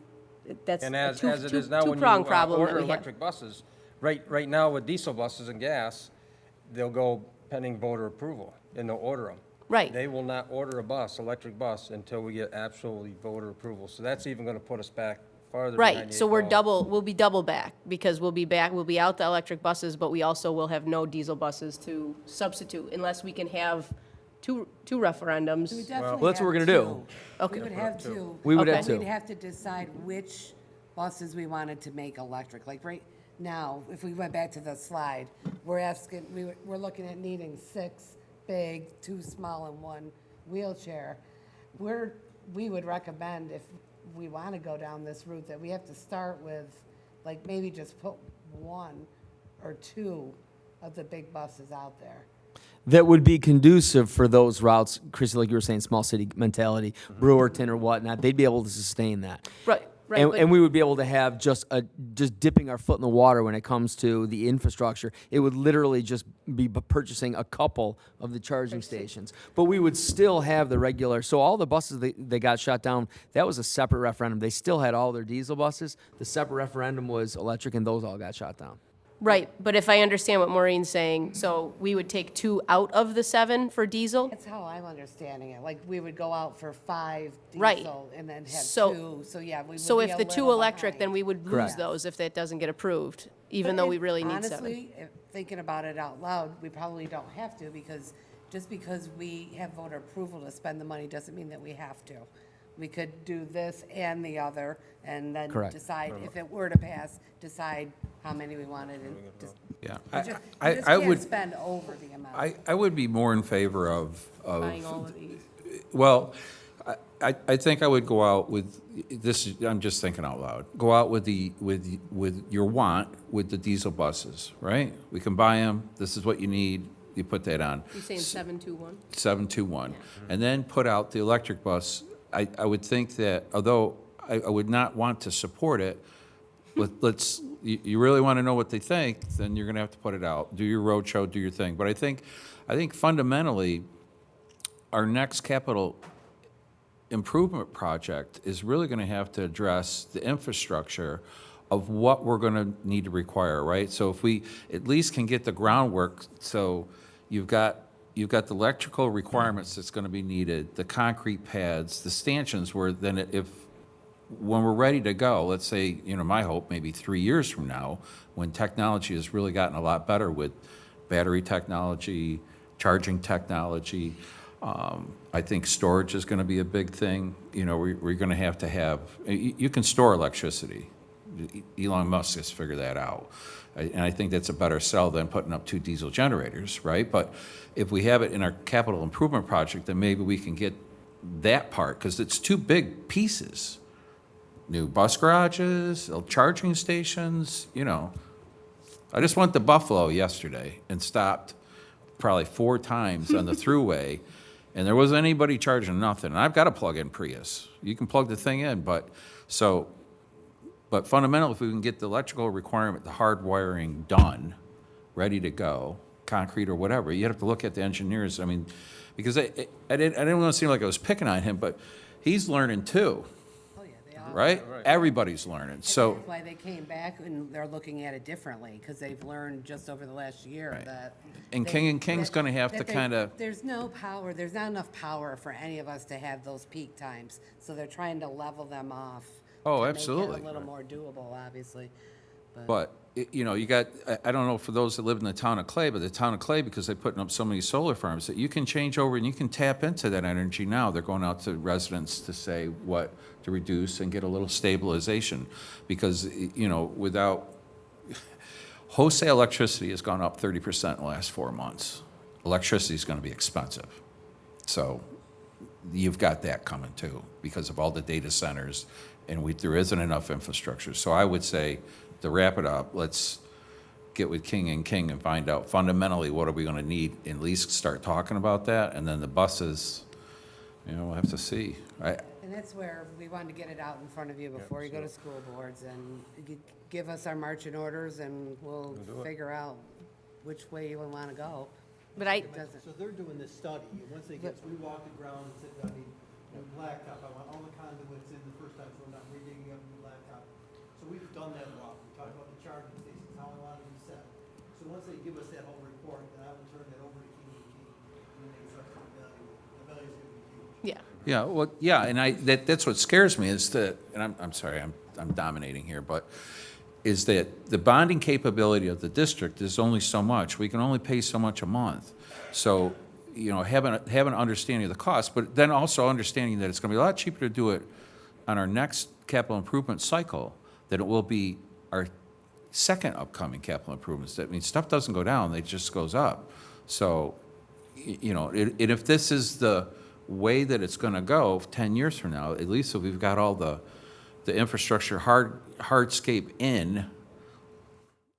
that's
And
a
as it is now, when you
two-pronged problem that
order
we have.
electric buses, right now with diesel buses and gas, they'll go pending voter approval, and they'll order them.
Right.
They will not order a bus, electric bus, until we get absolutely voter approval. So that's even gonna put us back farther behind
Right,
the
so
eight
we're
ball.
we'll be double back, because we'll be out the electric buses, but we also will have no diesel buses to substitute, unless we can have two referendums.
We definitely
Well, that's what we're
have
gonna do.
two.
Okay.
We would have two.
We would
Okay.
have
But
to.
we'd have to decide which buses we wanted to make electric. Like right now, if we went back to the slide, we're looking at needing 6 big, 2 small, and 1 wheelchair. We would recommend, if we want to go down this route, that we have to start with, like, maybe just put 1 or 2 of the big buses out there.
That would be conducive for those routes, Chrissy, like you were saying, small city mentality, Brewerton or whatnot. They'd be able to sustain that.
Right, right.
And,
but-
and we would be able to have just dipping our foot in the water when it comes to the infrastructure. It would literally just be purchasing a couple of the charging stations. But we would still have the regular, so all the buses they got shut down, that was a separate referendum. They still had all their diesel buses. The separate referendum was electric, and those all got shut down.
Right, but if I understand what Maureen's saying, so we would take 2 out of the 7 for diesel?
That's how I'm understanding it. Like, we would go out for 5
Right.
diesel and then have
So-
2. So, yeah, we would
So
be
if
a
the 2
little
electric,
behind.
then we would lose
Correct.
those if that doesn't get approved, even
But
though we
if-
really need 7.
Honestly, thinking about it out loud, we probably don't have to, because just because we have voter approval to spend the money doesn't mean that we have to. We could do this and the other, and then
Correct.
decide, if it were to pass, decide how many we wanted, and just,
Yeah.
you just
I
can't
would,
spend over the amount.
I would be more in favor of,
Buying all of these.
well, I think I would go out with, I'm just thinking out loud, go out with with your want with the diesel buses, right? We can buy them, this is what you need, you put that on.
You're saying 721?
721, and then put out the electric bus. I would think that, although I would not want to support it, you really want to know what they think, then you're going to have to put it out. Do your roadshow, do your thing. But I think fundamentally, our next capital improvement project is really going to have to address the infrastructure of what we're going to need to require, right? So if we at least can get the groundwork, so you've got the electrical requirements that's going to be needed, the concrete pads, the stanchions, where then when we're ready to go, let's say, my hope, maybe 3 years from now, when technology has really gotten a lot better with battery technology, charging technology, I think storage is going to be a big thing. We're going to have, you can store electricity. Elon Musk has figured that out. And I think that's a better sell than putting up 2 diesel generators, right? But if we have it in our capital improvement project, then maybe we can get that part, because it's 2 big pieces. New bus garages, charging stations, I just went to Buffalo yesterday and stopped probably 4 times on the thruway, and there wasn't anybody charging nothing. And I've got a plug-in Prius. You can plug the thing in, but fundamentally, if we can get the electrical requirement, the hard wiring done, ready to go, concrete or whatever, you have to look at the engineers. I mean, because I didn't want to seem like I was picking on him, but he's learning too,
Oh, yeah, they are.
right? Everybody's learning. So,
That's why they came back and they're looking at it differently, because they've learned just over the last year
Right.
that.
And
they-
King and King's
that-
gonna have
that
to
they-
kinda-
There's no power, there's not enough power for any of us to have those peak times, so they're trying to level them off.
Oh,
to
absolutely.
Make it a little more doable, obviously.
but, you got, I don't know for those that live in the town of Clay, but the town of Clay, because they're putting up so many solar farms, that you can change over and you can tap into that energy now. They're going out to residents to say what to reduce and get a little stabilization. Because, without, wholesale electricity has gone up 30% in the last 4 months. Electricity is going to be expensive. So you've got that coming too, because of all the data centers, and there isn't enough infrastructure. So I would say, to wrap it up, let's get with King and King and find out fundamentally what are we going to need, at least start talking about that, and then the buses, we'll have to see.
And that's where we wanted to get it out in front of you before you go to school boards, and give us our marching orders, and we'll figure out which way you want to go.
But I,
It doesn't.
So they're doing this study, and once they get, we walk the ground and said, blacktop, I want all the conduits in the first time, so we're not redigging up new blacktop. So we've done that walk, we talked about the charging stations, how we want to be set. So once they give us that whole report, then I will turn that over to King and King, and then they start to evaluate. The value's gonna be huge.
yeah.
Yeah, well, yeah, and that's what scares me is that, and I'm sorry, I'm dominating here, but is that the bonding capability of the district is only so much. We can only pay so much a month. So, you know, have an understanding of the cost, but then also understanding that it's gonna be a lot cheaper to do it on our next capital improvement cycle than it will be our second upcoming capital improvements. That means stuff doesn't go down, it just goes up. So, you know, and if this is the way that it's gonna go 10 years from now, at least if we've got all the infrastructure hardscape in,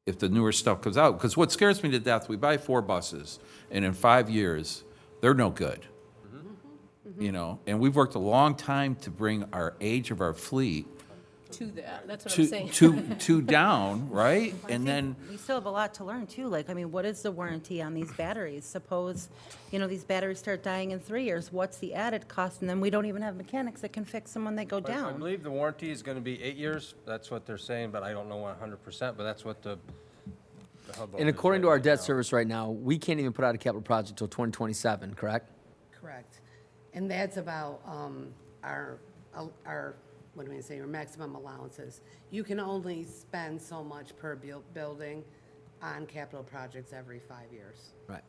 if the newer stuff comes out. Because what scares me to death, we buy 4 buses, and in 5 years, they're no good. You know, and we've worked a long time to bring our age of our fleet
To that, that's what I'm saying.
to down, right? And then,
We still have a lot to learn too. Like, I mean, what is the warranty on these batteries? Suppose, you know, these batteries start dying in 3 years. What's the added cost? And then we don't even have mechanics that can fix them when they go
I
down.
believe the warranty is gonna be 8 years. That's what they're saying, but I don't know 100%, but that's what the hubbub
And
is
according to
right
our debt
now.
service right now, we can't even put out a capital project until 2027, correct?
Correct. And that's about our, what do we say, our maximum allowances. You can only spend so much per building on capital projects every 5 years.
Right.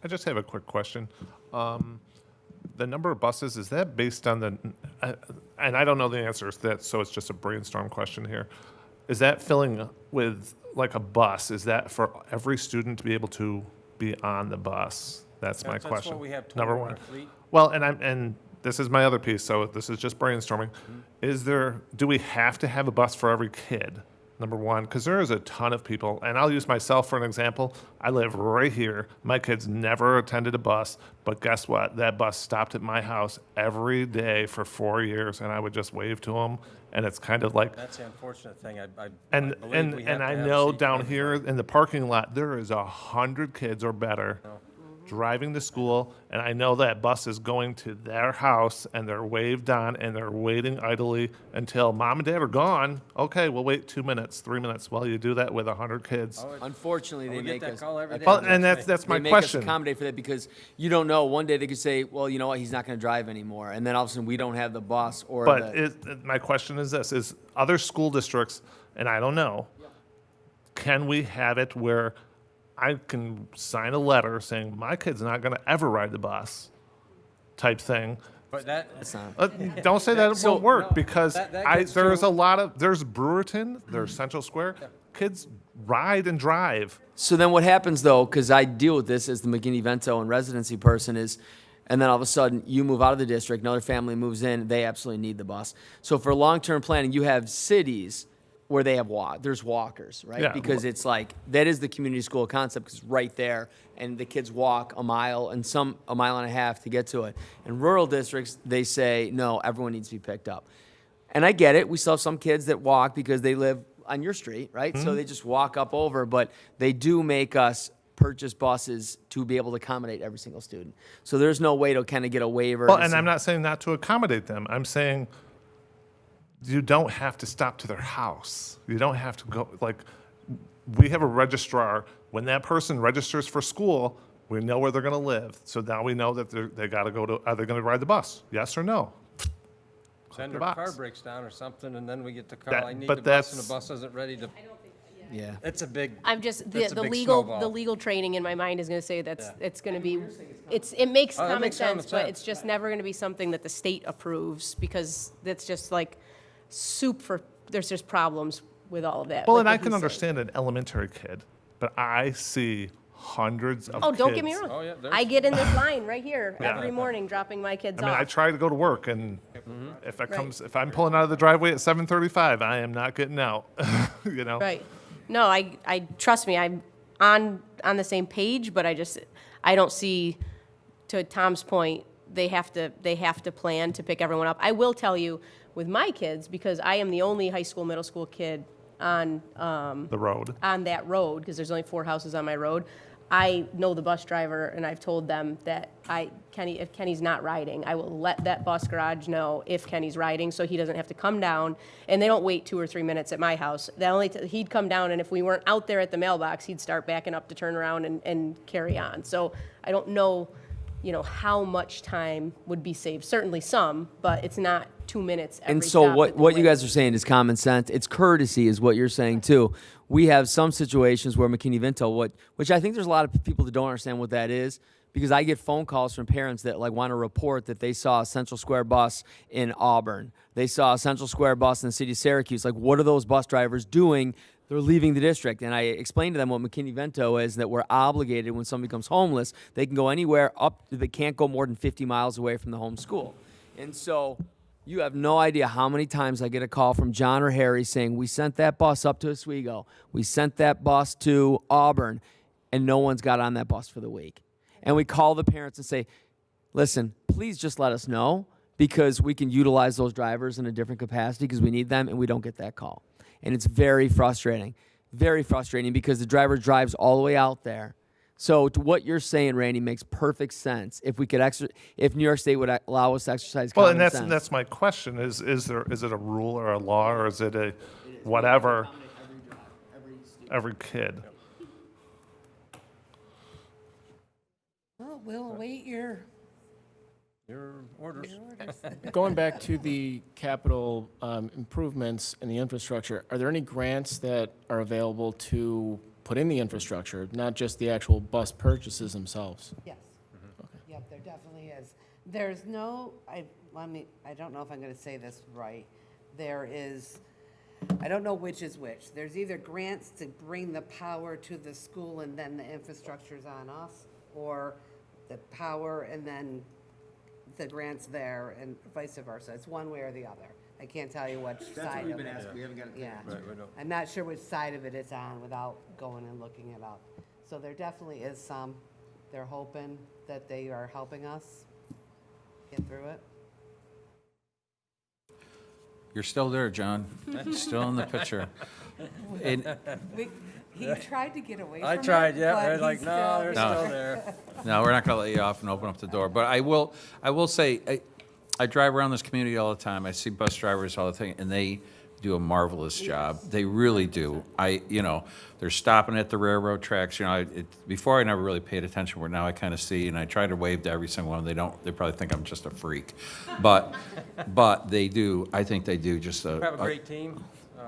I just have a quick question. The number of buses, is that based on the, and I don't know the answers to that, so it's just a brainstorm question here. Is that filling with, like a bus, is that for every student to be able to be on the bus? That's my question.
That's what we have total
Number
in
one.
our fleet.
Well, and this is my other piece, so this is just brainstorming. Do we have to have a bus for every kid? Number one, because there is a ton of people, and I'll use myself for an example. I live right here. My kids never attended a bus, but guess what? That bus stopped at my house every day for 4 years, and I would just wave to them. And it's kind of like,
That's the unfortunate thing. I
and
believe
and
we have
and
to
I
have
know
seats
down
for
here
everybody.
in the parking lot there is 100 kids or better driving to school, and I know that bus is going to their house, and they're waved on, and they're waiting idly until mom and dad are gone. Okay, we'll wait 2 minutes, 3 minutes. Well, you do that with 100 kids.
Unfortunately,
We
they
get
make
that
us.
call every day.
Well, and that's my
They make us
question.
accommodate for that because you don't know. One day they could say, well, you know what, he's not going to drive anymore. And then all of a sudden we don't have the bus or
But
the.
my question is this: is other school districts, and I don't know, can we have it where I can sign a letter saying my kid's not going to ever ride the bus, type thing?
But that,
It's not.
Don't say that it
So-
won't work
No,
because
that gets
there's
to-
a lot of there's Brewerton, there's Central Square. Kids ride and drive.
So then what happens though, because I deal with this as the McGinney-Vento and residency person is, and then all of a sudden you move out of the district, another family moves in, they absolutely need the bus. So for long-term planning, you have cities where they have there's walkers, right?
Yeah.
Because it's like, that is the community school concept, because it's right there, and the kids walk a mile and a mile and a half to get to it. In rural districts, they say, no, everyone needs to be picked up. And I get it, we still have some kids that walk because they live on your street, right? So they just walk up over, but they do make us purchase buses to be able to accommodate every single student. So there's no way to kind of get a waiver.
Well,
to
and
say-
I'm not saying not to accommodate them. I'm saying you don't have to stop to their house. You don't have to go, like, we have a registrar. When that person registers for school, we know where they're going to live. So now we know that they got to go to, are they going to ride the bus? Yes or no?
then
the
their
box.
car breaks down or something, and then we get the call,
That-
I need
but
the bus, and the
that's-
bus isn't ready to,
Yeah.
it's a big,
I'm just,
That's a
the
big
legal,
snowball.
the legal training in my mind is gonna say that's,
Yeah.
it's gonna be, it makes
Oh, that
common
makes common
sense, but
sense.
it's just never gonna be something that the state approves, because that's just like soup for, there's just problems with all of that.
Well,
like
and I
what
can
he's saying.
understand an elementary kid, but I see hundreds of
Oh,
kids.
don't get me wrong.
Oh, yeah, there's-
I get in this line right here
Yeah.
every morning, dropping my kids
I mean, I
off.
try to go to work, and
Right.
if I'm pulling out of the driveway at 7:35, I am not getting out. You know.
Right. No, I trust me, I'm on the same page, but I don't see, to Tom's point, they have to plan to pick everyone up. I will tell you, with my kids, because I am the only high school, middle school kid on
The road.
on that road, because there's only 4 houses on my road, I know the bus driver, and I've told them that if Kenny's not riding, I will let that bus garage know if Kenny's riding, so he doesn't have to come down, and they don't wait 2 or 3 minutes at my house. He'd come down, and if we weren't out there at the mailbox, he'd start backing up to turn around and carry on. So I don't know, how much time would be saved. Certainly some, but it's not 2 minutes every
And so
stop
what,
with the
what you
wind.
guys are saying is common sense. It's courtesy is what you're saying too. We have some situations where McKinney-Vento, which I think there's a lot of people that don't understand what that is, because I get phone calls from parents that like want to report that they saw a Central Square bus in Auburn. They saw a Central Square bus in the city of Syracuse. Like, what are those bus drivers doing? They're leaving the district. And I explained to them what McKinney-Vento is, that we're obligated when somebody becomes homeless, they can go anywhere up, they can't go more than 50 miles away from the home school. And so you have no idea how many times I get a call from John or Harry saying, we sent that bus up to Oswego. We sent that bus to Auburn, and no one's got on that bus for the week. And we call the parents and say, listen, please just let us know, because we can utilize those drivers in a different capacity because we need them, and we don't get that call. And it's very frustrating because the driver drives all the way out there. So to what you're saying, Randy, makes perfect sense. If we could if New York State would allow us to exercise
Well,
common
and
sense.
that's my question: is it a rule or a law, or is it a whatever? Every kid.
Well, we'll await your
Orders.
Going back to the capital improvements in the infrastructure, are there any grants that are available to put in the infrastructure, not just the actual bus purchases themselves?
Yes. Yep, there definitely is. There's no, I don't know if I'm going to say this right. There is, I don't know which is which. There's either grants to bring the power to the school and then the infrastructure's on us, or the power and then the grants there, and vice versa. It's one way or the other. I can't tell you which side of it.
We haven't got it.
Yeah.
Right, we don't.
I'm not sure which side of it it's on without going and looking it up. So there definitely is some. They're hoping that they are helping us get through it.
You're still there, John. Still in the picture. And,
He tried to get away from
I
it.
tried, yeah,
but
they're like,
he's
no, they're
No.
still there.
no, we're not going to let you off and open up the door. But I will say, I drive around this community all the time. I see bus drivers all the time, and they do a marvelous job. They really do. They're stopping at the railroad tracks. Before I never really paid attention, where now I kind of see, and I try to wave to every single one. They don't. They probably think I'm just a freak, but they do. I think they do just
We have a great team.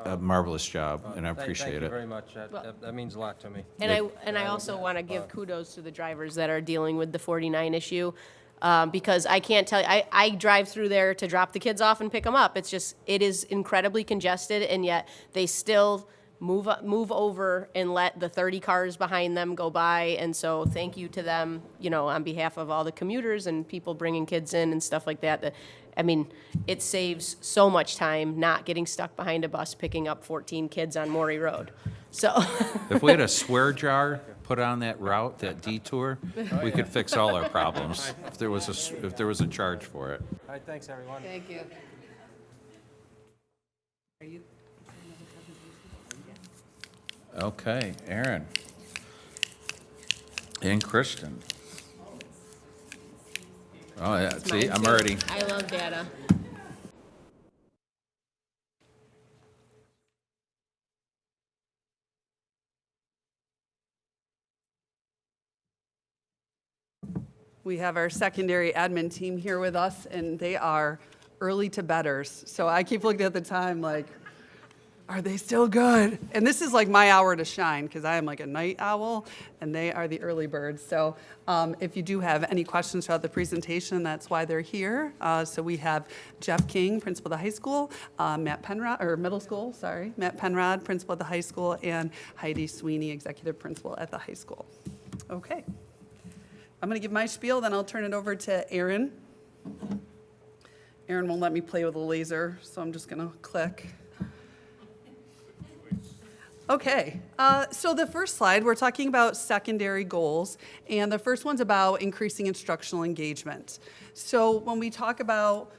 a marvelous job, and I
Thank
appreciate
you
it.
very much. That means a lot to me.
And I also want to give kudos to the drivers that are dealing with the 49 issue, because I can't tell you, I drive through there to drop the kids off and pick them up. It is incredibly congested, and yet they still move over and let the 30 cars behind them go by. And so thank you to them, on behalf of all the commuters and people bringing kids in and stuff like that. It saves so much time not getting stuck behind a bus picking up 14 kids on Morey Road. So,
If we had a swear jar put on that route, that detour, we could fix all our problems. If there was a charge for it.
All right, thanks, everyone.
Thank you. Are you?
Okay, Aaron. And Christian. Oh, yeah, see, I'm already.
I love data.
We have our secondary admin team here with us, and they are early to bedders. So I keep looking at the time like, are they still good? And this is like my hour to shine, because I am like a night owl, and they are the early birds. So if you do have any questions throughout the presentation, that's why they're here. So we have Jeff King, principal of the high school, Matt Penrod, principal at the high school, and Heidi Sweeney, executive principal at the high school. Okay. I'm going to give my spiel, then I'll turn it over to Aaron. Aaron won't let me play with a laser, so I'm just going to click. Okay, so the first slide, we're talking about secondary goals, and the first one's about increasing instructional engagement. So when we talk about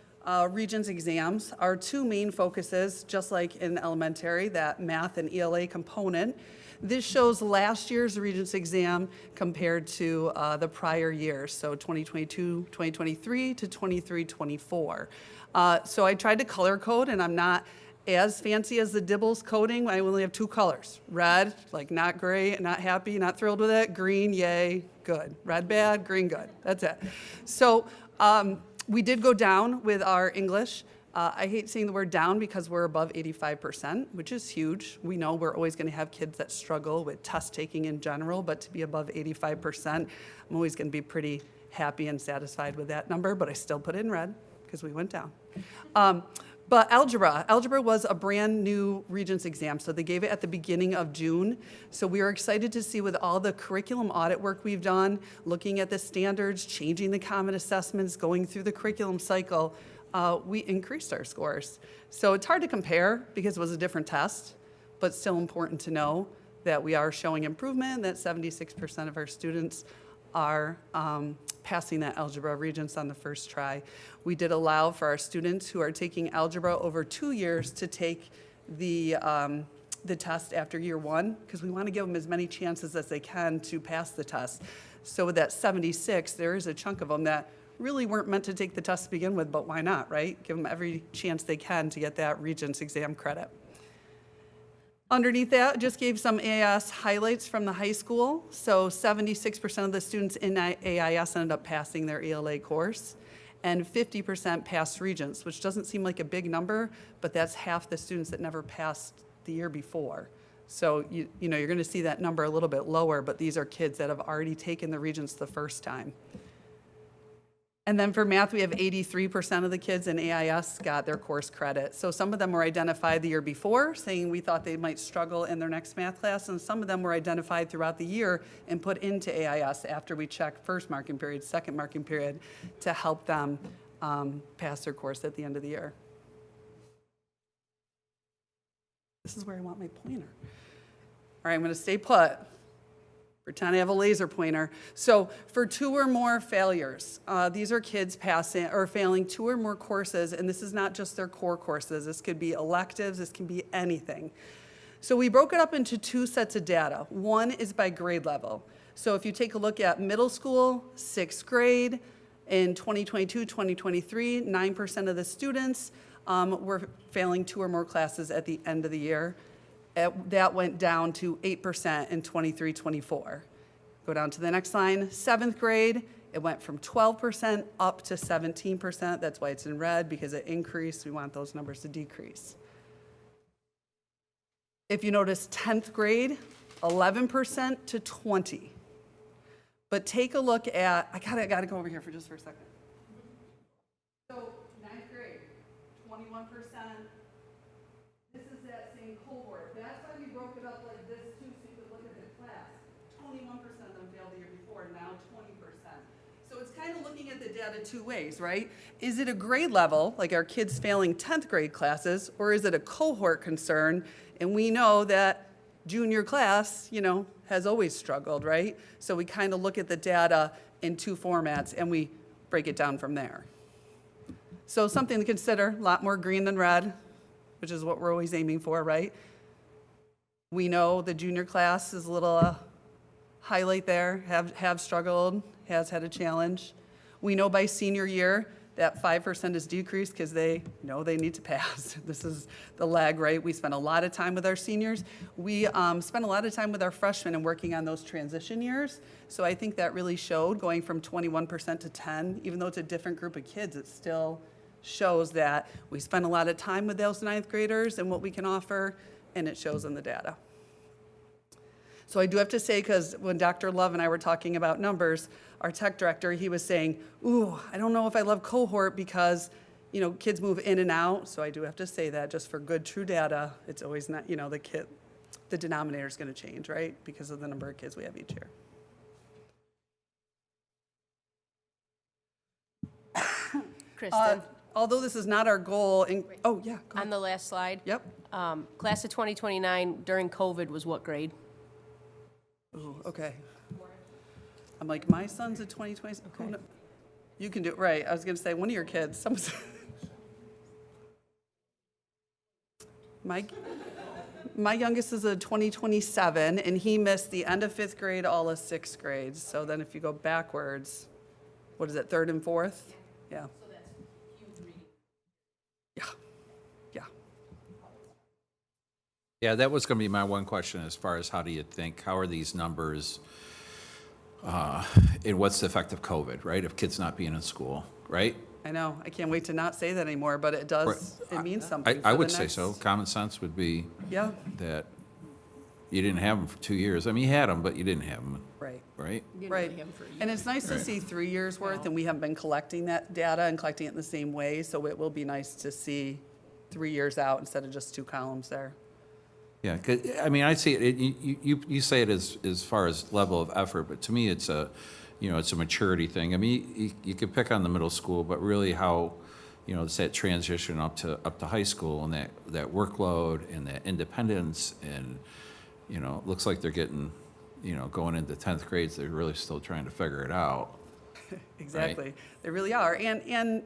Regents exams, our two main focuses, just like in elementary, that math and ELA component. This shows last year's Regents exam compared to the prior years, so 2022, 2023 to 23-24. So I tried to color code, and I'm not as fancy as the Dibbles coding. I only have two colors. Red, like not great, not happy, not thrilled with it. Green, yay, good. Red, bad, green, good. That's it. So we did go down with our English. I hate saying the word down because we're above 85%, which is huge. We know we're always going to have kids that struggle with test taking in general, but to be above 85%, I'm always going to be pretty happy and satisfied with that number, but I still put it in red because we went down. But algebra was a brand new Regents exam, so they gave it at the beginning of June. So we were excited to see with all the curriculum audit work we've done, looking at the standards, changing the common assessments, going through the curriculum cycle, we increased our scores. So it's hard to compare because it was a different test, but still important to know that we are showing improvement, that 76% of our students are passing that algebra Regents on the first try. We did allow for our students who are taking algebra over 2 years to take the test after year one, because we want to give them as many chances as they can to pass the test. So with that 76, there is a chunk of them that really weren't meant to take the test to begin with, but why not, right? Give them every chance they can to get that Regents exam credit. Underneath that, just gave some AIS highlights from the high school. So 76% of the students in AIS ended up passing their ELA course, and 50% passed Regents, which doesn't seem like a big number, but that's half the students that never passed the year before. So you know, you're going to see that number a little bit lower, but these are kids that have already taken the Regents the first time. And then for math, we have 83% of the kids in AIS got their course credit. So some of them were identified the year before, saying we thought they might struggle in their next math class, and some of them were identified throughout the year and put into AIS after we checked first marking period, second marking period, to help them pass their course at the end of the year. This is where I want my pointer. All right, I'm going to stay put. Pretend I have a laser pointer. So for 2 or more failures, these are kids passing or failing 2 or more courses, and this is not just their core courses. This could be electives, this can be anything. So we broke it up into 2 sets of data. One is by grade level. So if you take a look at middle school, 6th grade, in 2022, 2023, 9% of the students were failing 2 or more classes at the end of the year. That went down to 8% in 23-24. Go down to the next line, 7th grade, it went from 12% up to 17%. That's why it's in red, because it increased. We want those numbers to decrease. If you notice 10th grade, 11% to 20%. But take a look at, I gotta go over here for just for a second. So 9th grade, 21%. This is that same cohort. That's why we broke it up like this too, so you could look at the class. 21% of them failed the year before, now 20%. So it's kind of looking at the data 2 ways, right? Is it a grade level, like our kids failing 10th grade classes, or is it a cohort concern? And we know that junior class, you know, has always struggled, right? So we kind of look at the data in 2 formats and we break it down from there. So something to consider, a lot more green than red, which is what we're always aiming for, right? We know the junior class is a little highlight there, have struggled, has had a challenge. We know by senior year that 5% is decreased because they know they need to pass. This is the lag, right? We spend a lot of time with our seniors. We spend a lot of time with our freshmen and working on those transition years. So I think that really showed going from 21% to 10, even though it's a different group of kids, it still shows that we spend a lot of time with those 9th graders and what we can offer, and it shows in the data. So I do have to say, because when Dr. Love and I were talking about numbers, our tech director, he was saying, ooh, I don't know if I love cohort because, you know, kids move in and out. So I do have to say that just for good, true data, it's always not, you know, the denominator is going to change, right? Because of the number of kids we have each year.
Kristen,
Although this is not our goal, oh yeah, go
on
ahead.
the last slide,
Yep.
class of 2029 during COVID was what grade?
Ooh, okay. I'm like, my son's a 2020. Okay. No, you can do it, right. I was going to say, one of your kids. My youngest is a 2027, and he missed the end of 5th grade, all of 6th grade. So then if you go backwards, what is it, 3rd and 4th? Yeah.
So that's Q3.
Yeah. Yeah.
Yeah, that was going to be my one question as far as how do you think, how are these numbers, and what's the effect of COVID, right? Of kids not being in school, right?
I know, I can't wait to not say that anymore, but it does, it means something
I
for the
would say
next-
so. Common sense would be
Yeah,
that you didn't have them for 2 years. I mean, you had them, but you didn't have them,
right.
right?
Right. And it's nice to see 3 years' worth, and we haven't been collecting that data and collecting it in the same way, so it will be nice to see 3 years out instead of just 2 columns there.
Yeah, 'cause, I mean, I see it, you say it as far as level of effort, but to me, it's a, it's a maturity thing. I mean, you could pick on the middle school, but really how, it's that transition up to high school and that workload and that independence and, it looks like they're getting, going into 10th grades, they're really still trying to figure it out.
Exactly. They really are. And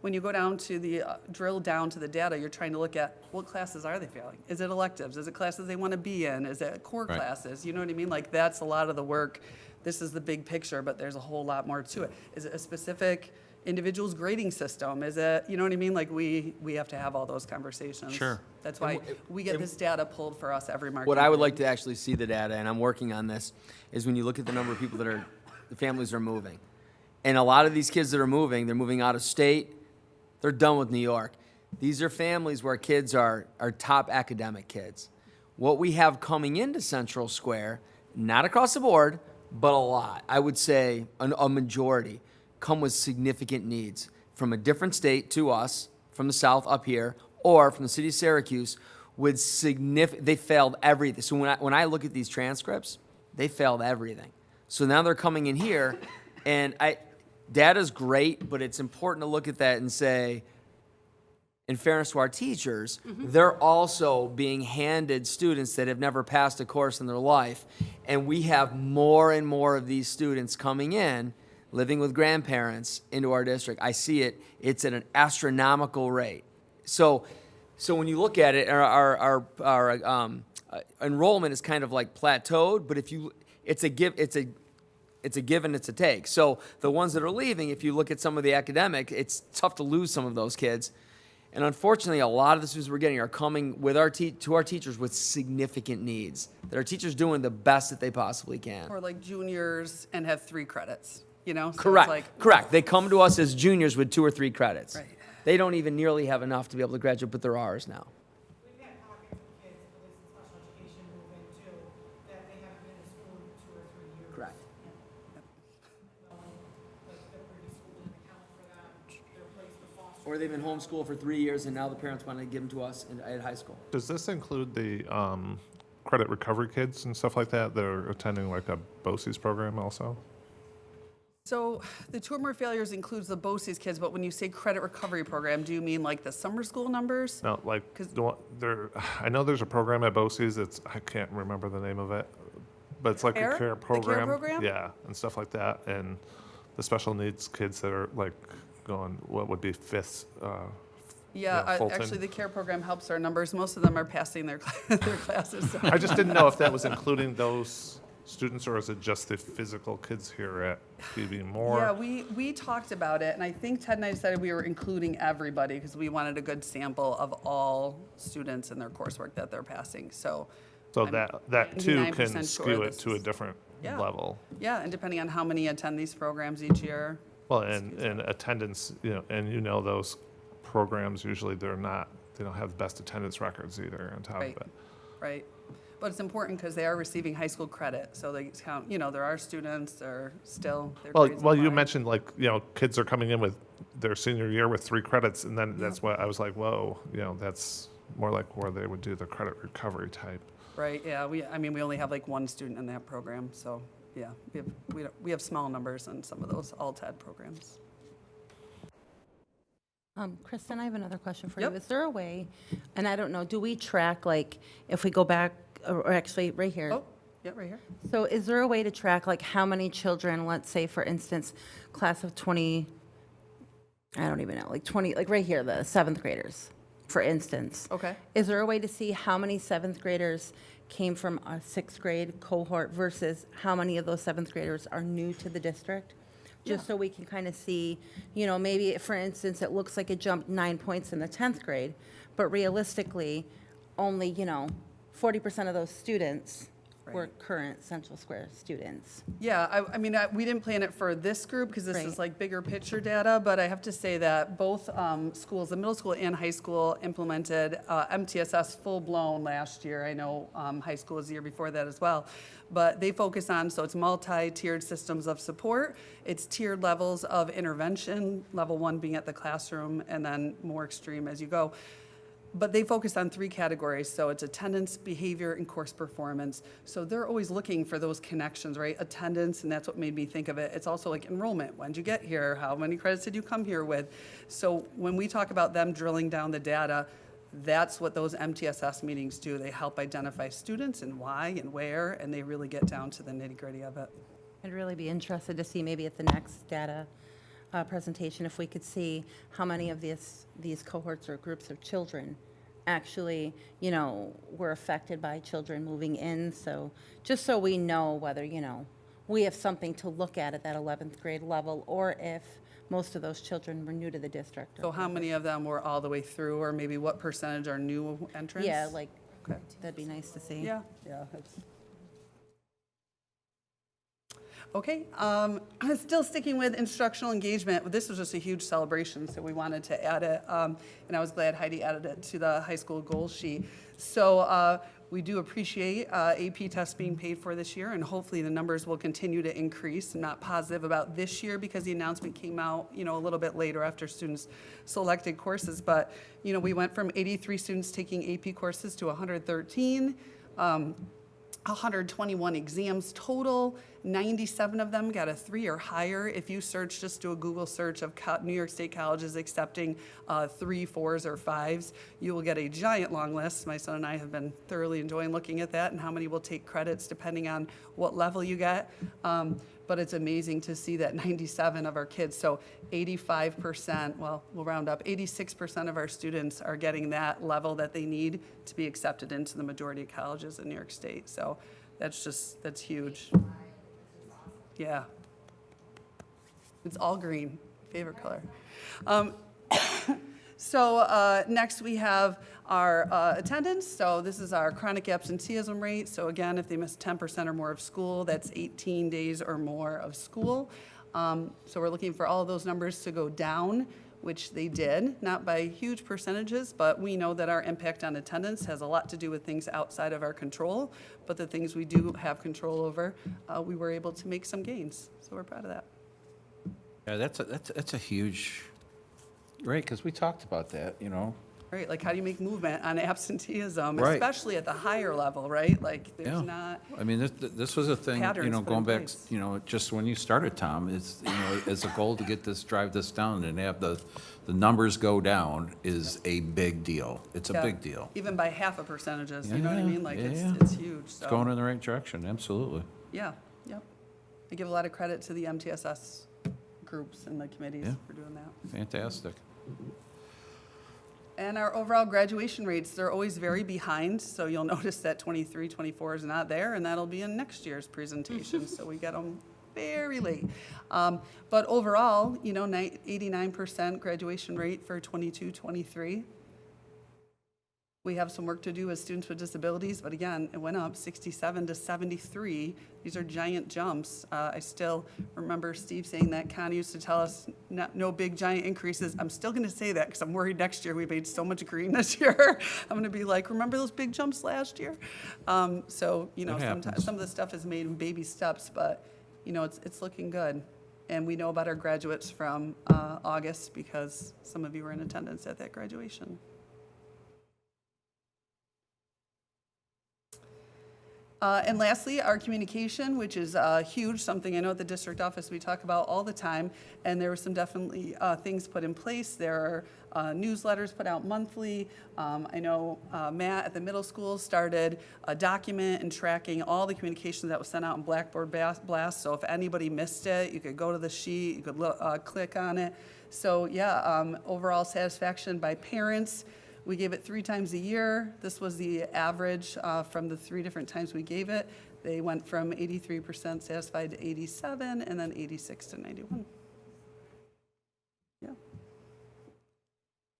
when you go down to the, drill down to the data, you're trying to look at what classes are they failing? Is it electives? Is it classes they want to be in? Is it core
Right.
classes? You know what I mean? Like, that's a lot of the work. This is the big picture, but there's a whole lot more to it. Is it a specific individual's grading system? Is it, you know what I mean? Like, we have to have all those conversations.
Sure.
That's why we get this data pulled for us every market.
What I would like to actually see the data, and I'm working on this, is when you look at the number of people the families are moving. And a lot of these kids that are moving, they're moving out of state, they're done with New York. These are families where kids are top academic kids. What we have coming into Central Square, not across the board, but a lot, I would say a majority, come with significant needs from a different state to us, from the south up here, or from the city of Syracuse, with they failed everything. So when I look at these transcripts, they failed everything. So now they're coming in here, and data's great, but it's important to look at that and say, in fairness to our teachers, they're also being handed students that have never passed a course in their life. And we have more and more of these students coming in, living with grandparents into our district. I see it. It's at an astronomical rate. So when you look at it, our enrollment is kind of like plateaued, but it's a give and it's a take. So the ones that are leaving, if you look at some of the academic, it's tough to lose some of those kids. And unfortunately, a lot of the students we're getting are coming with to our teachers with significant needs. That our teachers doing the best that they possibly can.
Or like juniors and have 3 credits, So it's
Correct.
like-
Correct. They come to us as juniors with 2 or 3 credits.
Right.
They don't even nearly have enough to be able to graduate, but they're ours now.
We've had pockets of kids, at least in special education, move in too, that they haven't been to school in 2 or 3 years.
Correct.
The previous school didn't account for that, their place the foster.
Or they've been homeschooled for 3 years, and now the parents want to give them to us at high school.
Does this include the credit recovery kids and stuff like that that are attending like a BOCES program also?
So the two or more failures includes the BOCES kids, but when you say credit recovery program, do you mean like the summer school numbers?
No, like, I know there's a program at BOCES, I can't remember the name of it, but it's like
CARE?
a care
The
program.
CARE program?
Yeah, and stuff like that, and the special needs kids that are like going, what would be fifth,
Yeah,
Fulton.
actually, the CARE program helps our numbers. Most of them are passing their classes. so-
I just didn't know if that was including those students, or is it just the physical kids here at PB Moore?
Yeah, we talked about it, and I think Ted and I decided we were including everybody because we wanted a good sample of all students in their coursework that they're passing, so.
So
I'm
that too
99%
can
sure
skew it
this
to a
is-
different
Yeah.
level.
Yeah, and depending on how many attend these programs each year.
Well, and attendance, and those programs, usually they don't have the best attendance records either on top of
Right.
it.
Right. But it's important because they are receiving high school credit, so they count, there are students, they're still, their grades
Well, you
apply.
mentioned kids are coming in with their senior year with 3 credits, and then that's what I was like, whoa, that's more like where they would do the credit recovery type.
Right, yeah, we only have like 1 student in that program, so, yeah, we have small numbers in some of those all-TED programs.
Kristen, I have another question for
Yep.
you. Is there a way, and I don't know, do we track, like, if we go back, or actually, right here?
Oh, yeah, right here.
So is there a way to track, like, how many children, let's say, for instance, class of 20, I don't even know, like 20, like right here, the 7th graders, for instance?
Okay.
Is there a way to see how many 7th graders came from a 6th grade cohort versus how many of those 7th graders are new to the district? Just so we can kind of see, maybe, for instance, it looks like it jumped 9 points in the 10th grade, but realistically, only, 40% of those students were
Right.
current Central Square students.
Yeah, I mean, we didn't plan it for this group because this is
Right.
like bigger picture data, but I have to say that both schools, the middle school and high school, implemented MTSS full-blown last year. I know high school was the year before that as well. But they focus on, so it's multi-tiered systems of support. It's tiered levels of intervention, level 1 being at the classroom, and then more extreme as you go. But they focus on 3 categories, so it's attendance, behavior, and course performance. So they're always looking for those connections, right? Attendance, and that's what made me think of it. It's also like enrollment. When did you get here? How many credits did you come here with? So when we talk about them drilling down the data, that's what those MTSS meetings do. They help identify students and why and where, and they really get down to the nitty-gritty of it.
I'd really be interested to see maybe at the next data presentation, if we could see how many of these cohorts or groups of children actually, were affected by children moving in. So just so we know whether, we have something to look at that 11th grade level, or if most of those children were new to the district.
So how many of them were all the way through, or maybe what percentage are new entrants?
Yeah, like,
Okay.
that'd be nice to see.
Yeah, that's. Okay, still sticking with instructional engagement, this was just a huge celebration, so we wanted to add it, and I was glad Heidi added it to the high school goals sheet. So we do appreciate AP tests being paid for this year, and hopefully the numbers will continue to increase. I'm not positive about this year because the announcement came out, a little bit later after students selected courses, but, we went from 83 students taking AP courses to 113. 121 exams total, 97 of them got a 3 or higher. If you search, just do a Google search of New York State colleges accepting 3, 4s, or 5s, you will get a giant long list. My son and I have been thoroughly enjoying looking at that and how many will take credits depending on what level you get. But it's amazing to see that 97 of our kids, so 85%, well, we'll round up, 86% of our students are getting that level that they need to be accepted into the majority of colleges in New York State. So that's huge. Yeah. It's all green, favorite color. So next we have our attendance. So this is our chronic absenteeism rate. So again, if they miss 10% or more of school, that's 18 days or more of school. So we're looking for all of those numbers to go down, which they did, not by huge percentages, but we know that our impact on attendance has a lot to do with things outside of our control. But the things we do have control over, we were able to make some gains. So we're proud of that.
Yeah, that's a huge, right, because we talked about that,
Right, like how do you make movement on absenteeism,
Right.
especially at the higher level, right? Like
Yeah.
there's not,
I mean, this was a thing,
Patterns put
going
in
back,
place.
just when you started, Tom, is, as a goal to drive this down and have the numbers go down is a big deal. It's a
yeah,
big deal.
even by half a percentages, you know what I
Yeah,
mean? Like
yeah.
it's huge, so.
It's going in the right direction, absolutely.
Yeah, yep. I give a lot of credit to the MTSS groups and the committees
Yeah.
for doing that.
Fantastic.
And our overall graduation rates, they're always very behind, so you'll notice that 23, 24 is not there, and that'll be in next year's presentation, so we get them very late. But overall, 89% graduation rate for 22, 23. We have some work to do with students with disabilities, but again, it went up 67 to 73. These are giant jumps. I still remember Steve saying that. Connie used to tell us no big giant increases. I'm still going to say that because I'm worried next year we made so much green this year. I'm going to be like, remember those big jumps last year? So,
It
sometimes
happens.
some of the stuff is made in baby steps, but, it's looking good. And we know about our graduates from August because some of you were in attendance at that graduation. And lastly, our communication, which is huge, something I know at the district office we talk about all the time, and there were some definitely things put in place. There are newsletters put out monthly. I know Matt at the middle school started a document and tracking all the communications that was sent out in Blackboard Blast, so if anybody missed it, you could go to the sheet, you could click on it. So yeah, overall satisfaction by parents. We gave it 3 times a year. This was the average from the 3 different times we gave it. They went from 83% satisfied to 87, and then 86 to 91. Yeah.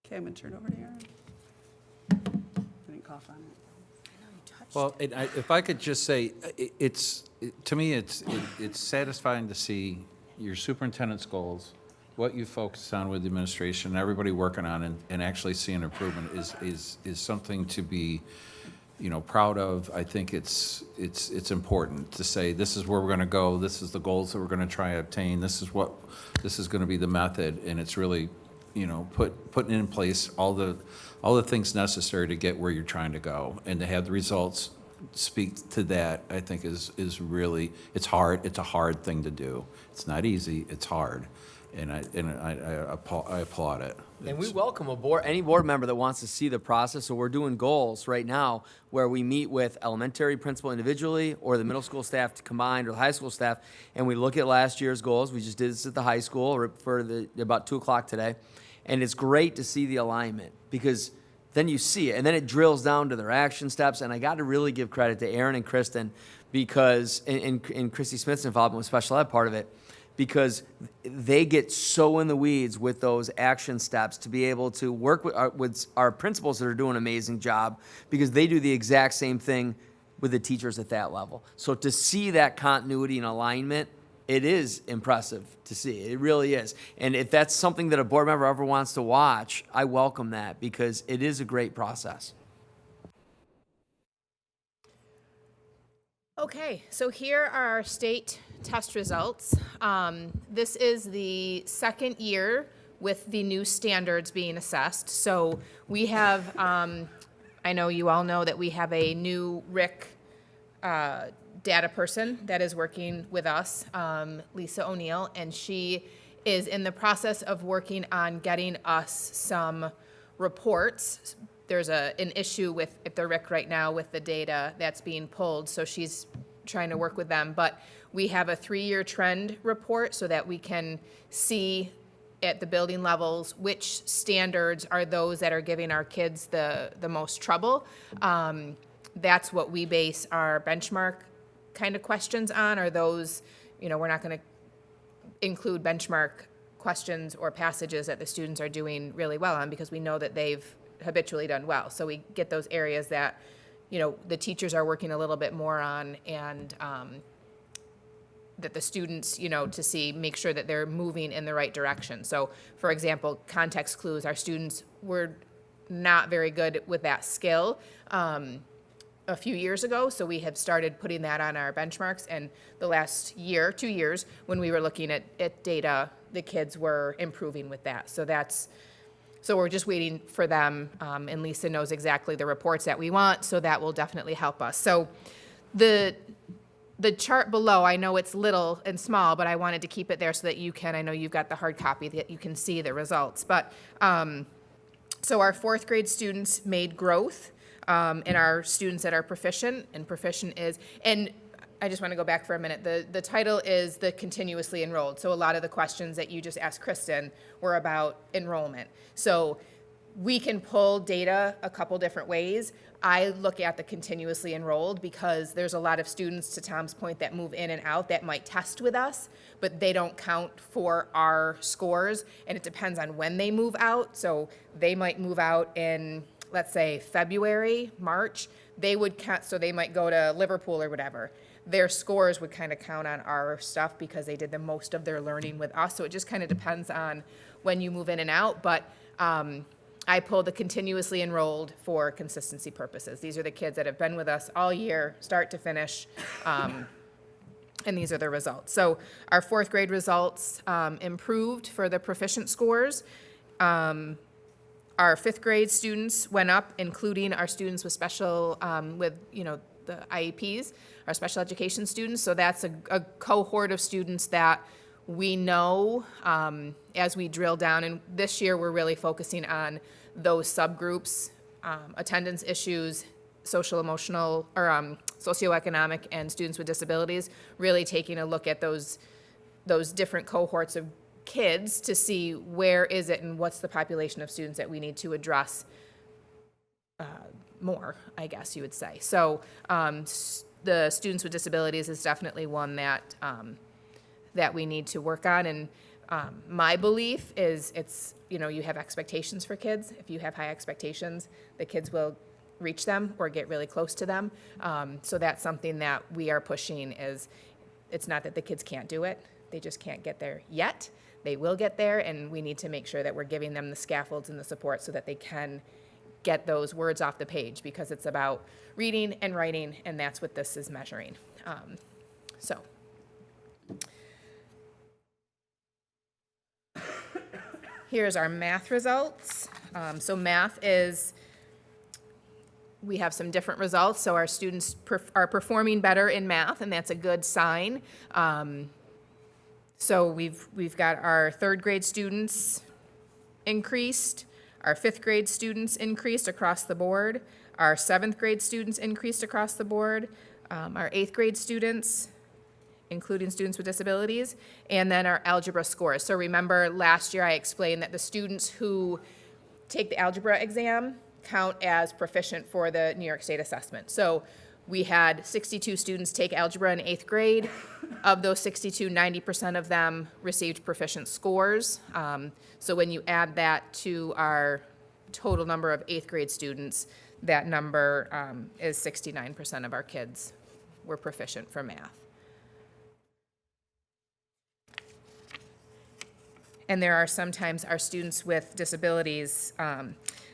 Okay, I'm gonna turn it over to Aaron. I didn't cough on it.
Well, if I could just say, to me, it's satisfying to see your superintendent's goals, what you focus on with the administration, and everybody working on and actually seeing improvement is something to be, proud of. I think it's important to say, this is where we're gonna go, this is the goals that we're gonna try to obtain, this is gonna be the method, and it's really, putting in place all the things necessary to get where you're trying to go, and to have the results speak to that, I think is really, it's hard, it's a hard thing to do. It's not easy, it's hard, and I applaud it.
And we welcome any board member that wants to see the process. So we're doing goals right now where we meet with elementary principal individually or the middle school staff combined or the high school staff, and we look at last year's goals. We just did this at the high school for about 2 o'clock today. And it's great to see the alignment because then you see it, and then it drills down to their action steps. And I got to really give credit to Aaron and Kristen because, and Christy Smith's involvement with special ed part of it, because they get so in the weeds with those action steps to be able to work with our principals that are doing an amazing job because they do the exact same thing with the teachers at that level. So to see that continuity and alignment, it is impressive to see. It really is. And if that's something that a board member ever wants to watch, I welcome that because it is a great process.
Okay, so here are our state test results. This is the second year with the new standards being assessed. So we have, I know you all know that we have a new RIC data person that is working with us, Lisa O'Neill, and she is in the process of working on getting us some reports. There's an issue with the RIC right now with the data that's being pulled, so she's trying to work with them. But we have a 3-year trend report so that we can see at the building levels which standards are those that are giving our kids the most trouble. That's what we base our benchmark kind of questions on, are those, we're not going to include benchmark questions or passages that the students are doing really well on because we know that they've habitually done well. So we get those areas that, the teachers are working a little bit more on and that the students, to make sure that they're moving in the right direction. So for example, context clues, our students were not very good with that skill a few years ago, so we have started putting that on our benchmarks, and the last 2 years, when we were looking at data, the kids were improving with that. So we're just waiting for them, and Lisa knows exactly the reports that we want, so that will definitely help us. So the chart below, I know it's little and small, but I wanted to keep it there so that you can, I know you've got the hard copy, that you can see the results. But, so our 4th grade students made growth, and our students that are proficient, and proficient is, and I just want to go back for a minute. The title is the continuously enrolled. So a lot of the questions that you just asked Kristen were about enrollment. So we can pull data a couple different ways. I look at the continuously enrolled because there's a lot of students, to Tom's point, that move in and out that might test with us, but they don't count for our scores, and it depends on when they move out. So they might move out in, let's say, February, March. They would count, so they might go to Liverpool or whatever. Their scores would kind of count on our stuff because they did the most of their learning with us. So it just kind of depends on when you move in and out. But I pulled the continuously enrolled for consistency purposes. These are the kids that have been with us all year, start to finish, and these are the results. So our 4th grade results improved for the proficient scores. Our 5th grade students went up, including our students with special, with, the IEPs, our special education students. So that's a cohort of students that we know as we drill down. And this year, we're really focusing on those subgroups, attendance issues, social, emotional, or socioeconomic, and students with disabilities, really taking a look at those different cohorts of kids to see where is it and what's the population of students that we need to address more, I guess you would say. So the students with disabilities is definitely one that that we need to work on. And my belief is you have expectations for kids. If you have high expectations, the kids will reach them or get really close to them. So that's something that we are pushing is, it's not that the kids can't do it, they just can't get there yet. They will get there, and we need to make sure that we're giving them the scaffolds and the support so that they can get those words off the page, because it's about reading and writing, and that's what this is measuring. So. Here's our math results. So math is, we have some different results. So our students are performing better in math, and that's a good sign. So we've got our third grade students increased, our fifth grade students increased across the board, our seventh grade students increased across the board, our eighth grade students, including students with disabilities, and then our algebra scores. So remember last year I explained that the students who take the algebra exam count as proficient for the New York State assessment. So we had 62 students take algebra in eighth grade. Of those 62, 90% of them received proficient scores. So when you add that to our total number of eighth grade students, that number is 69% of our kids were proficient for math. And there are sometimes our students with disabilities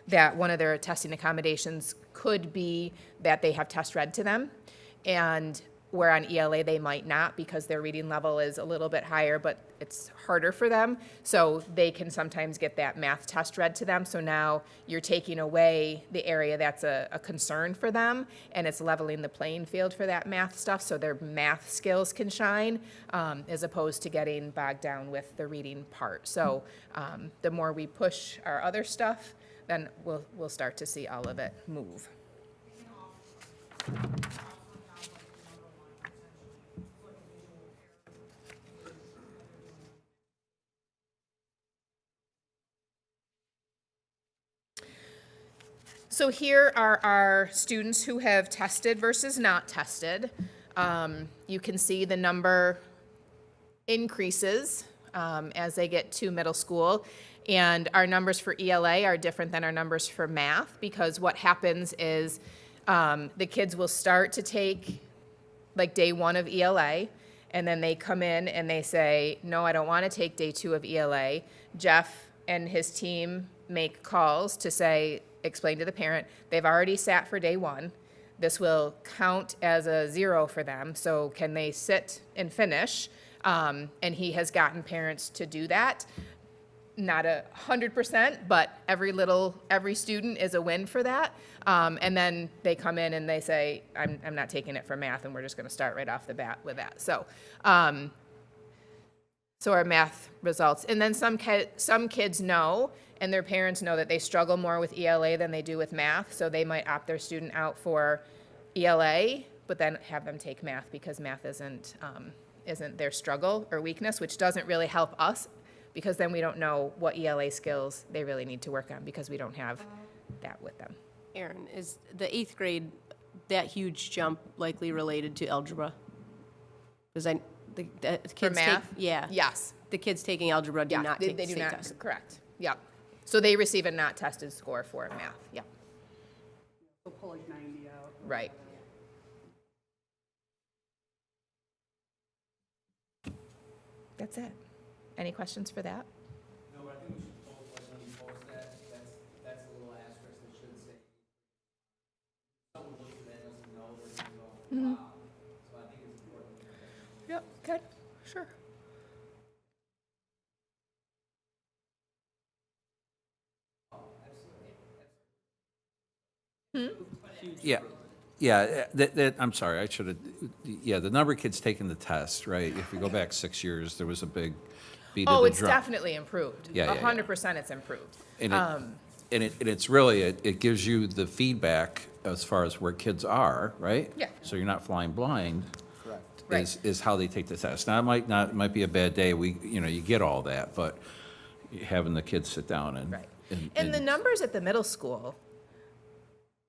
that one of their testing accommodations could be that they have tests read to them, and where on ELA they might not, because their reading level is a little bit higher, but it's harder for them. So they can sometimes get that math test read to them. So now you're taking away the area that's a concern for them, and it's leveling the playing field for that math stuff, so their math skills can shine, as opposed to getting bogged down with the reading part. So the more we push our other stuff, then we'll start to see all of it move. So here are our students who have tested versus not tested. You can see the number increases as they get to middle school. And our numbers for ELA are different than our numbers for math, because what happens is the kids will start to take like day 1 of ELA, and then they come in and they say, no, I don't want to take day 2 of ELA. Jeff and his team make calls to say, explain to the parent, they've already sat for day 1. This will count as a 0 for them, so can they sit and finish? And he has gotten parents to do that. Not 100%, but every student is a win for that. And then they come in and they say, I'm not taking it for math, and we're just gonna start right off the bat with that. So, so our math results. And then some kids know, and their parents know, that they struggle more with ELA than they do with math, so they might opt their student out for ELA, but then have them take math, because math isn't their struggle or weakness, which doesn't really help us, because then we don't know what ELA skills they really need to work on, because we don't have that with them.
Aaron, is the eighth grade, that huge jump likely related to algebra? Because the kids
math?
yeah.
Yes.
The kids taking algebra do not take
they
the
do
state
not,
test.
correct. Yeah. So they receive a not tested score for math. Yeah.
We'll pull like 90 out.
Right. That's it. Any questions for that?
No, I think we should post, like, when you post that, that's a little asterisk that should say. Someone looks at that, doesn't know, they're gonna go, wow. So I think it's important.
Yep. Good. Sure.
Yeah, I'm sorry, I should have, yeah, the number of kids taking the test, right? If we go back 6 years, there was a big beat of
Oh,
the
it's
drum.
definitely improved.
Yeah, yeah, yeah.
100% it's improved.
And it's really, it gives you the feedback as far as where kids are, right?
Yeah.
So you're not flying blind.
Correct.
Right.
Is how they take the test. Now, it might be a bad day, you get all that, but having the kids sit down and.
Right. And the numbers at the middle school,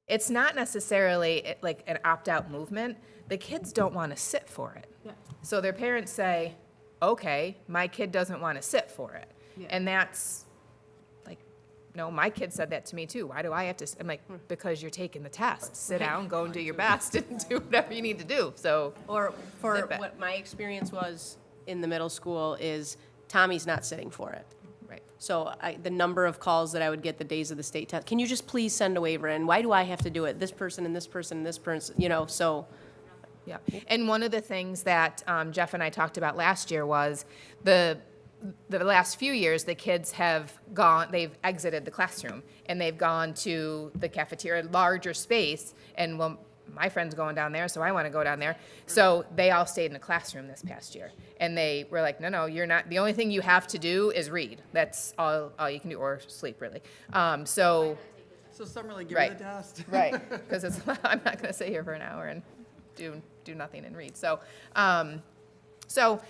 it's not necessarily like an opt-out movement. The kids don't want to sit for it.
Yeah.
So their parents say, okay, my kid doesn't want to sit for it.
Yeah.
And that's like no, my kid said that to me too. Why do I have to, I'm like, because you're taking the test. Sit down, go and do your best and do whatever you need to do, so.
Or for
Sit back.
what my experience was in the middle school is Tommy's not sitting for it.
Right.
So the number of calls that I would get the days of the state test, can you just please send a waiver in? Why do I have to do it? This person and this person and this person, you know, so.
Yeah, and one of the things that Jeff and I talked about last year was the last few years, the kids have they've exited the classroom, and they've gone to the cafeteria, larger space, and well, my friend's going down there, so I want to go down there. So they all stayed in the classroom this past year, and they were like, no, you're not, the only thing you have to do is read. That's all you can do, or sleep, really. So
Summerly, give
right,
her the test.
right, because I'm not going to sit here for an hour and do nothing and read. So,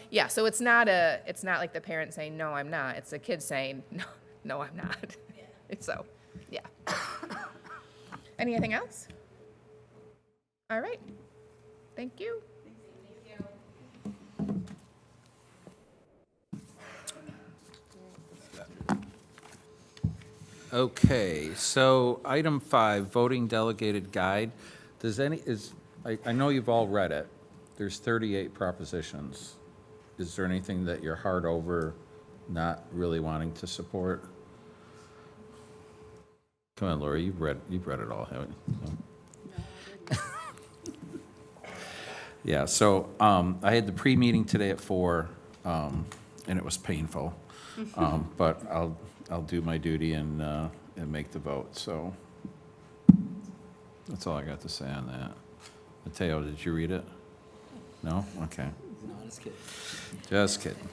yeah, so it's not like the parent saying, no, I'm not. It's the kid saying, no, I'm not. So, yeah. Anything else? All right. Thank you.
Okay, so item 5, voting delegated guide. I know you've all read it. There's 38 propositions. Is there anything that you're hard over, not really wanting to support? Come on, Lori, you've read it all, haven't you? No. Yeah, so I had the pre-meeting today at 4, and it was painful. But I'll do my duty and make the vote, so that's all I got to say on that. Mateo, did you read it? No? Okay.
No, just kidding.
Just kidding.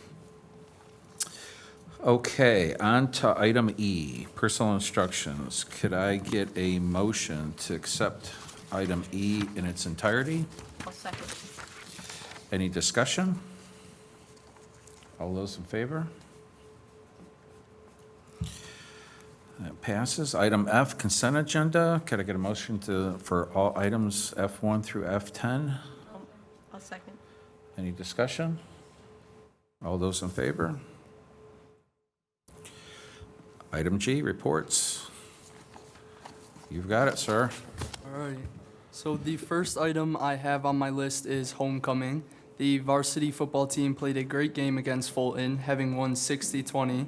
Okay, on to item E, personal instructions. Could I get a motion to accept item E in its entirety?
I'll second.
Any discussion? All those in favor? That passes. Item F, consent agenda. Could I get a motion for all items F1 through F10?
I'll second.
Any discussion? All those in favor? Item G, reports. You've got it, sir.
All right. So the first item I have on my list is homecoming. The varsity football team played a great game against Fulton, having won 60-20.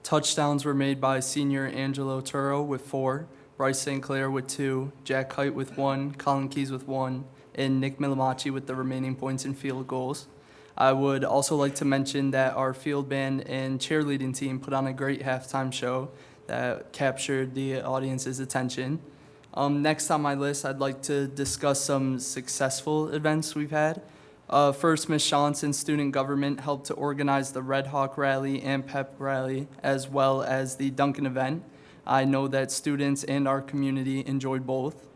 Touchdowns were made by senior Angelo Turo with 4, Bryce St. Clair with 2, Jack Height with 1, Colin Keys with 1, and Nick Milamachi with the remaining points and field goals. I would also like to mention that our field band and cheerleading team put on a great halftime show that captured the audience's attention. Next on my list, I'd like to discuss some successful events we've had. First, Ms. Shantz in student government helped to organize the Red Hawk Rally and Pep Rally, as well as the Duncan event. I know that students and our community enjoyed both.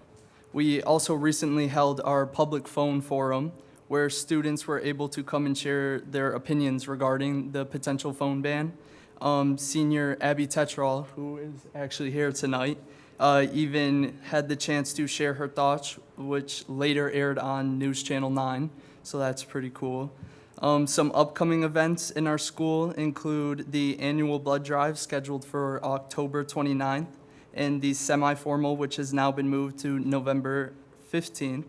We also recently held our public phone forum, where students were able to come and share their opinions regarding the potential phone ban. Senior Abby Tetral, who is actually here tonight, even had the chance to share her thoughts, which later aired on News Channel 9, so that's pretty cool. Some upcoming events in our school include the annual blood drive scheduled for October 29th, and the semi-formal, which has now been moved to November 15th.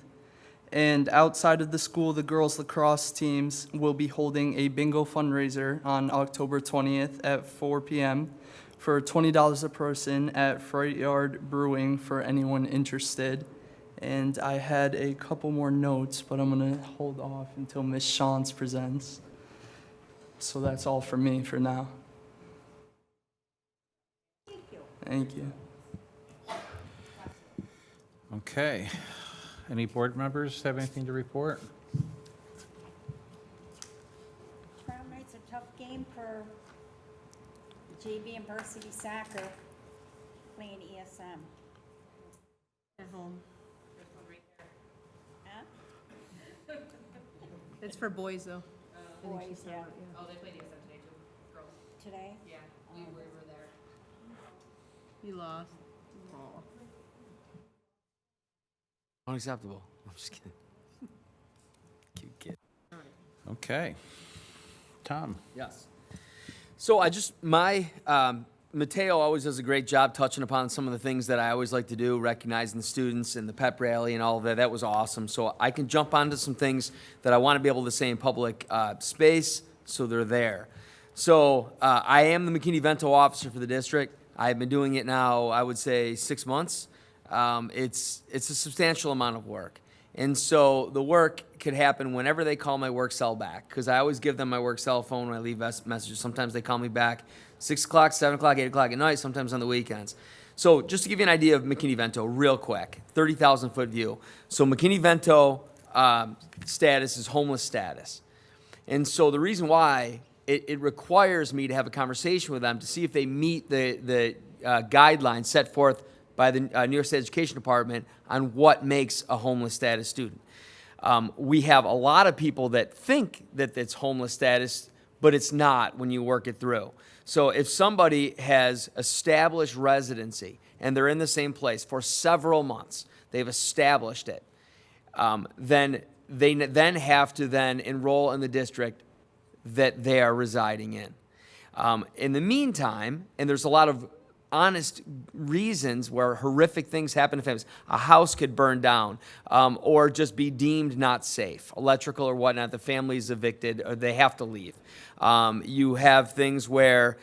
And outside of the school, the girls lacrosse teams will be holding a bingo fundraiser on October 20th at 4 p.m. for $20 a person at Fright Yard Brewing for anyone interested. And I had a couple more notes, but I'm going to hold off until Ms. Shantz presents. So that's all for me for now. Thank you.
Okay. Any board members have anything to report?
Tomorrow night's a tough game for JV and varsity soccer playing ESM.
At home.
Huh?
It's for boys, though.
Boys, yeah.
Oh, they played ESM today too, girls.
Today?
Yeah, we were there.
You lost.
Unacceptable. I'm just kidding. Cute kid.
Okay. Tom?
Yes. So I just, my Mateo always does a great job touching upon some of the things that I always like to do, recognizing the students and the pep rally and all of that. That was awesome. So I can jump onto some things that I want to be able to say in public space, so they're there. So I am the McKinney-Vento officer for the district. I've been doing it now, I would say, 6 months. It's a substantial amount of work. And so the work could happen whenever they call my work cell back, because I always give them my work cell phone when I leave messages. Sometimes they call me back 6 o'clock, 7 o'clock, 8 o'clock at night, sometimes on the weekends. So just to give you an idea of McKinney-Vento real quick, 30,000-foot view. So McKinney-Vento status is homeless status. And so the reason why it requires me to have a conversation with them to see if they meet the guidelines set forth by the New York State Education Department on what makes a homeless status student. We have a lot of people that think that it's homeless status, but it's not when you work it through. So if somebody has established residency and they're in the same place for several months, they've established it, then they then have to then enroll in the district that they are residing in. In the meantime, and there's a lot of honest reasons where horrific things happen to families. A house could burn down, or just be deemed not safe, electrical or whatnot. The family's evicted, or they have to leave. You have things where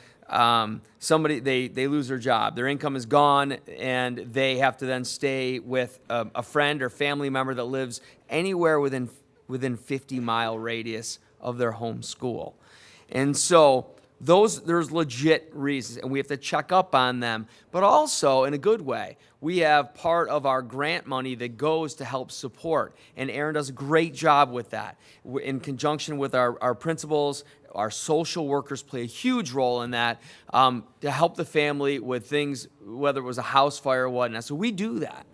somebody, they lose their job, their income is gone, and they have to then stay with a friend or family member that lives anywhere within 50-mile radius of their home school. And so there's legit reasons, and we have to check up on them, but also in a good way. We have part of our grant money that goes to help support, and Aaron does a great job with that. In conjunction with our principals, our social workers play a huge role in that, to help the family with things, whether it was a house fire or whatnot. So we do that.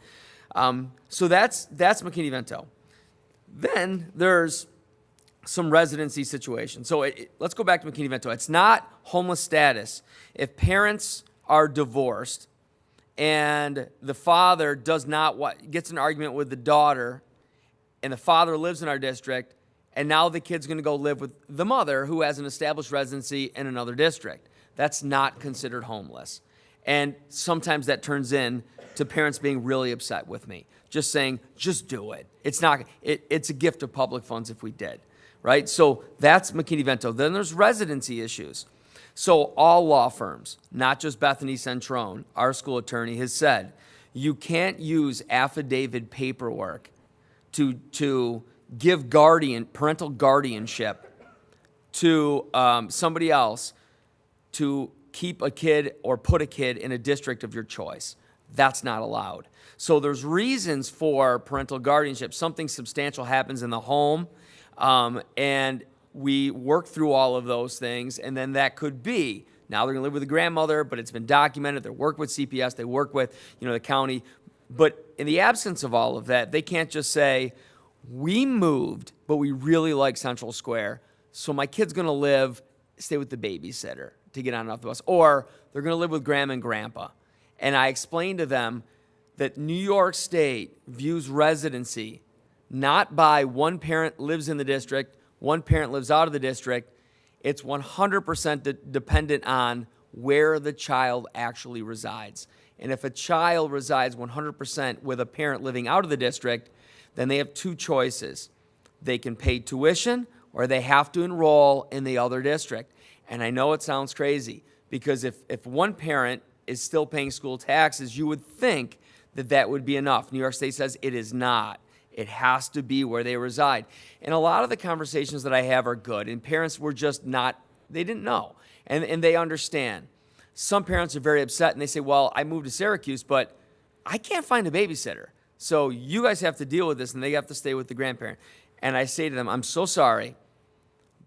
So that's McKinney-Vento. Then there's some residency situations. So let's go back to McKinney-Vento. It's not homeless status. If parents are divorced and the father gets an argument with the daughter, and the father lives in our district, and now the kid's going to go live with the mother who has an established residency in another district. That's not considered homeless. And sometimes that turns in to parents being really upset with me, just saying, just do it. It's a gift of public funds if we did. Right? So that's McKinney-Vento. Then there's residency issues. So all law firms, not just Bethany Centrone, our school attorney has said, you can't use affidavit paperwork to give parental guardianship to somebody else to keep a kid or put a kid in a district of your choice. That's not allowed. So there's reasons for parental guardianship. Something substantial happens in the home, and we work through all of those things, and then that could be, now they're going to live with a grandmother, but it's been documented. They work with CPS, they work with the county. But in the absence of all of that, they can't just say, we moved, but we really like Central Square, so my kid's going to stay with the babysitter to get on and off the bus. Or they're going to live with grandma and grandpa. And I explained to them that New York State views residency not by one parent lives in the district, one parent lives out of the district. It's 100% dependent on where the child actually resides. And if a child resides 100% with a parent living out of the district, then they have two choices. They can pay tuition, or they have to enroll in the other district. And I know it sounds crazy, because if one parent is still paying school taxes, you would think that would be enough. New York State says it is not. It has to be where they reside. And a lot of the conversations that I have are good, and parents were just they didn't know, and they understand. Some parents are very upset, and they say, well, I moved to Syracuse, but I can't find a babysitter. So you guys have to deal with this, and they have to stay with the grandparent. And I say to them, I'm so sorry,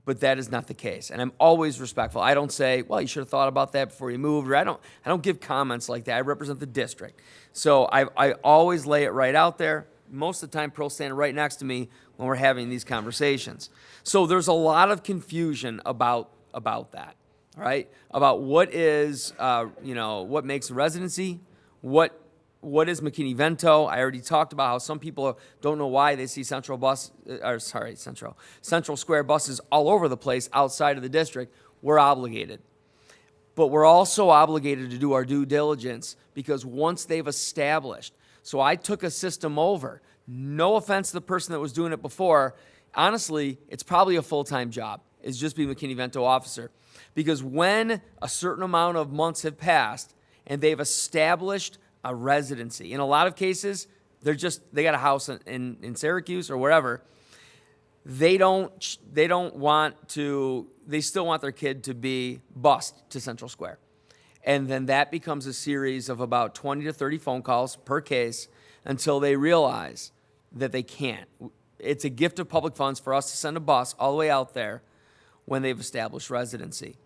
but that is not the case. And I'm always respectful. I don't say, well, you should have thought about that before you moved, or I don't give comments like that. I represent the district. So I always lay it right out there. Most of the time, Pearl's standing right next to me when we're having these conversations. So there's a lot of confusion about that, all right? About what is, what makes a residency, what is McKinney-Vento. I already talked about how some people don't know why they see Central Square buses all over the place outside of the district. We're obligated. But we're also obligated to do our due diligence because once they've established, so I took a system over. No offense to the person that was doing it before. Honestly, it's probably a full-time job, is just being a McKinney-Vento officer. Because when a certain amount of months have passed and they've established a residency, in a lot of cases, they got a house in Syracuse or wherever, they still want their kid to be bused to Central Square. And then that becomes a series of about 20 to 30 phone calls per case until they realize that they can't. It's a gift of public funds for us to send a bus all the way out there when they've established residency.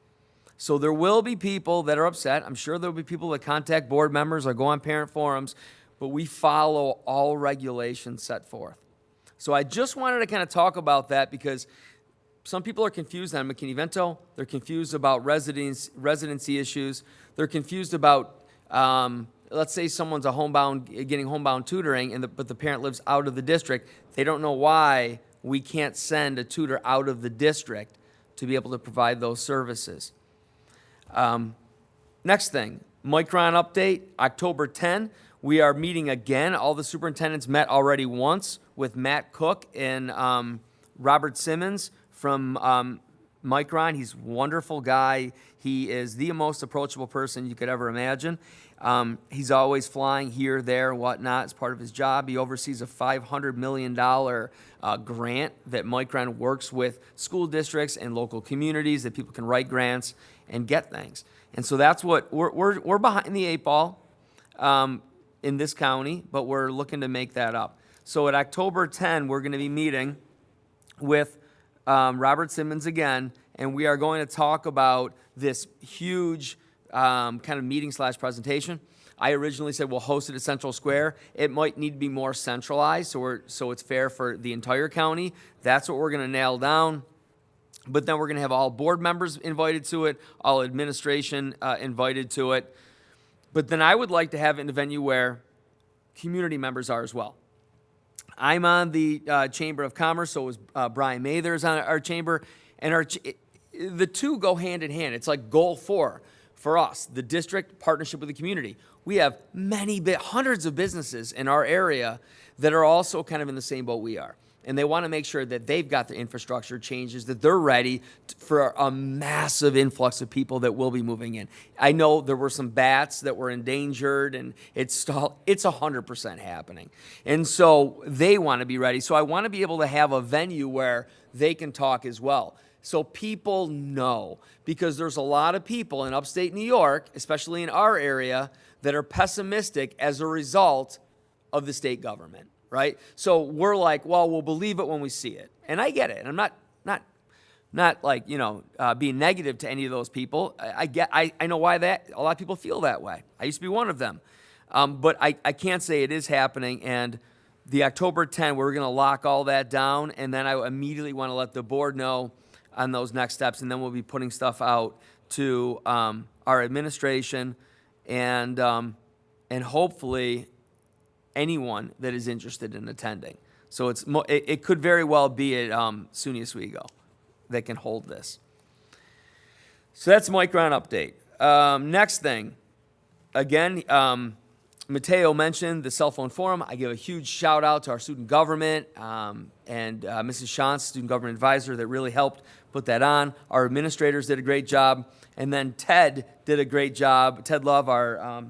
So there will be people that are upset. I'm sure there will be people that contact board members or go on parent forums, but we follow all regulations set forth. So I just wanted to kind of talk about that because some people are confused on McKinney-Vento. They're confused about residency issues. They're confused about, let's say someone's getting homebound tutoring, but the parent lives out of the district. They don't know why we can't send a tutor out of the district to be able to provide those services. Next thing, Micron update, October 10. We are meeting again. All the superintendents met already once with Matt Cook and Robert Simmons from Micron. He's a wonderful guy. He is the most approachable person you could ever imagine. He's always flying here, there, whatnot as part of his job. He oversees a $500 million grant that Micron works with school districts and local communities that people can write grants and get things. And so that's what we're behind the eight ball in this county, but we're looking to make that up. So at October 10, we're going to be meeting with Robert Simmons again, and we are going to talk about this huge kind of meeting / presentation. I originally said we'll host it at Central Square. It might need to be more centralized, so it's fair for the entire county. That's what we're going to nail down. But then we're going to have all board members invited to it, all administration invited to it. But then I would like to have it in a venue where community members are as well. I'm on the Chamber of Commerce, so is Brian Mather's on our chamber, and the two go hand in hand. It's like goal 4 for us, the district partnership with the community. We have hundreds of businesses in our area that are also kind of in the same boat we are. And they want to make sure that they've got the infrastructure changes, that they're ready for a massive influx of people that will be moving in. I know there were some bats that were endangered, and it's 100% happening. And so they want to be ready. So I want to be able to have a venue where they can talk as well. So people know, because there's a lot of people in upstate New York, especially in our area, that are pessimistic as a result of the state government. Right? So we're like, well, we'll believe it when we see it. And I get it. And I'm not like, being negative to any of those people. I know why a lot of people feel that way. I used to be one of them. But I can't say it is happening. And the October 10, we're going to lock all that down. And then I immediately want to let the board know on those next steps. And then we'll be putting stuff out to our administration and hopefully anyone that is interested in attending. So it could very well be at SUNY Oswego that can hold this. So that's Micron update. Next thing, again, Mateo mentioned the cell phone forum. I give a huge shout out to our student government and Mrs. Shantz, student government advisor, that really helped put that on. Our administrators did a great job. And then Ted did a great job. Ted Love, our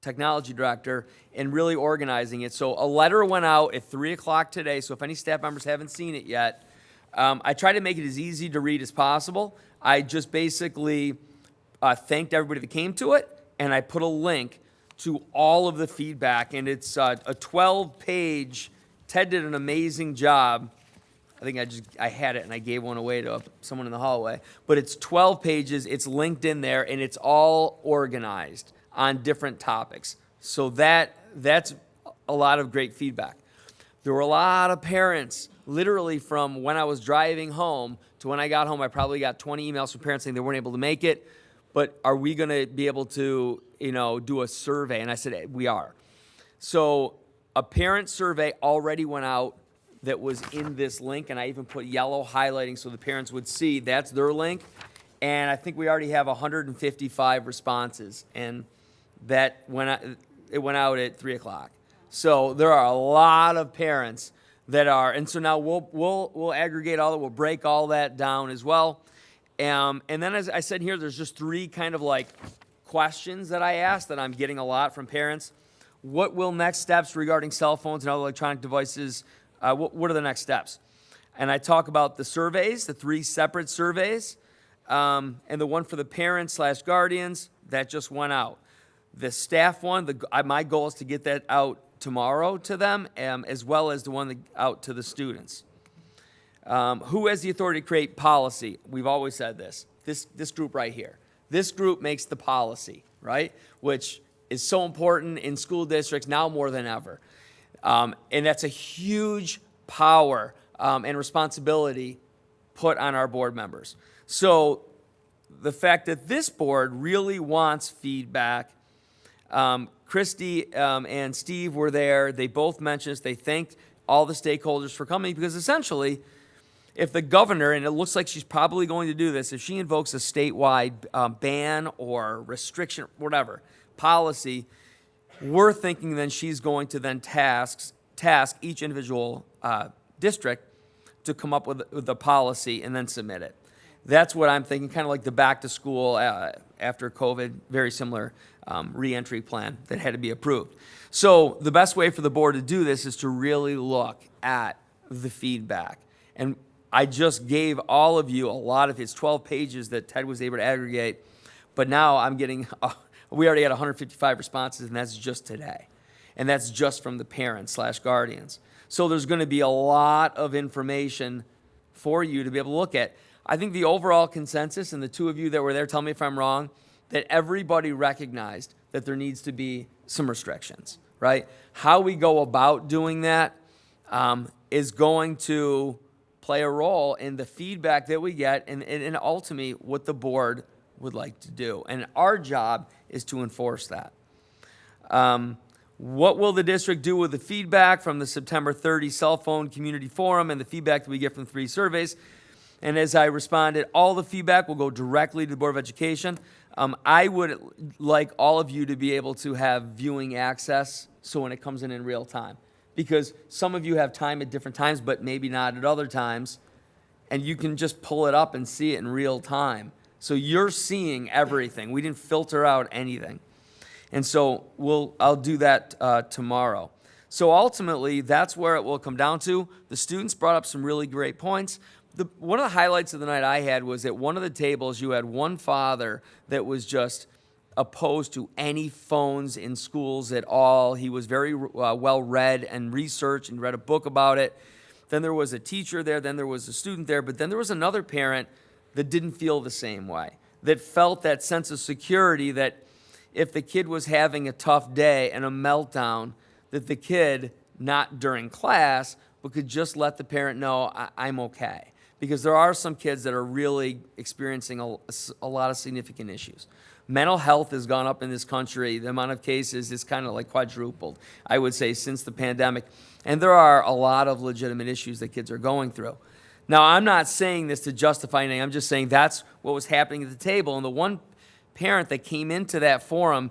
technology director, in really organizing it. So a letter went out at 3 o'clock today, so if any staff members haven't seen it yet, I tried to make it as easy to read as possible. I just basically thanked everybody that came to it, and I put a link to all of the feedback, and it's a 12-page. Ted did an amazing job. I think I had it, and I gave one away to someone in the hallway. But it's 12 pages, it's linked in there, and it's all organized on different topics. So that's a lot of great feedback. There were a lot of parents, literally from when I was driving home to when I got home, I probably got 20 emails from parents saying they weren't able to make it, but are we going to be able to, do a survey? And I said, we are. So a parent survey already went out that was in this link, and I even put yellow highlighting so the parents would see that's their link. and I think we already have 155 responses, and that it went out at 3 o'clock. So there are a lot of parents that are, and so now we'll aggregate all that, we'll break all that down as well. And then, as I said here, there's just 3 kind of like questions that I asked that I'm getting a lot from parents. What will next steps regarding cell phones and other electronic devices, what are the next steps? And I talk about the surveys, the 3 separate surveys, and the one for the parents/guardians, that just went out. The staff one, my goal is to get that out tomorrow to them, as well as the one out to the students. Who has the authority to create policy? We've always said this. This group right here. This group makes the policy, right? Which is so important in school districts now more than ever. And that's a huge power and responsibility put on our board members. So the fact that this board really wants feedback, Christy and Steve were there. They both mentioned this. They thanked all the stakeholders for coming because essentially, if the governor, and it looks like she's probably going to do this, if she invokes a statewide ban or restriction, whatever, policy, we're thinking then she's going to then task each individual district to come up with the policy and then submit it. That's what I'm thinking, kind of like the back to school after COVID, very similar reentry plan that had to be approved. So the best way for the board to do this is to really look at the feedback. And I just gave all of you a lot of his 12 pages that Ted was able to aggregate, but now I'm getting, we already had 155 responses, and that's just today. And that's just from the parents/guardians. So there's going to be a lot of information for you to be able to look at. I think the overall consensus, and the 2 of you that were there, tell me if I'm wrong, that everybody recognized that there needs to be some restrictions, right? How we go about doing that is going to play a role in the feedback that we get and ultimately what the board would like to do. And our job is to enforce that. What will the district do with the feedback from the September 30 cell phone community forum and the feedback that we get from 3 surveys? And as I responded, all the feedback will go directly to the Board of Education. I would like all of you to be able to have viewing access so when it comes in real time. Because some of you have time at different times, but maybe not at other times. And you can just pull it up and see it in real time. So you're seeing everything. We didn't filter out anything. And so I'll do that tomorrow. So ultimately, that's where it will come down to. The students brought up some really great points. One of the highlights of the night I had was at one of the tables, you had one father that was just opposed to any phones in schools at all. He was very well read and researched and read a book about it. Then there was a teacher there, then there was a student there, but then there was another parent that didn't feel the same way, that felt that sense of security that if the kid was having a tough day and a meltdown, that the kid, not during class, but could just let the parent know, I'm okay. Because there are some kids that are really experiencing a lot of significant issues. Mental health has gone up in this country. The amount of cases is kind of like quadrupled, I would say, since the pandemic. And there are a lot of legitimate issues that kids are going through. Now, I'm not saying this to justify anything. I'm just saying that's what was happening at the table. And the one parent that came into that forum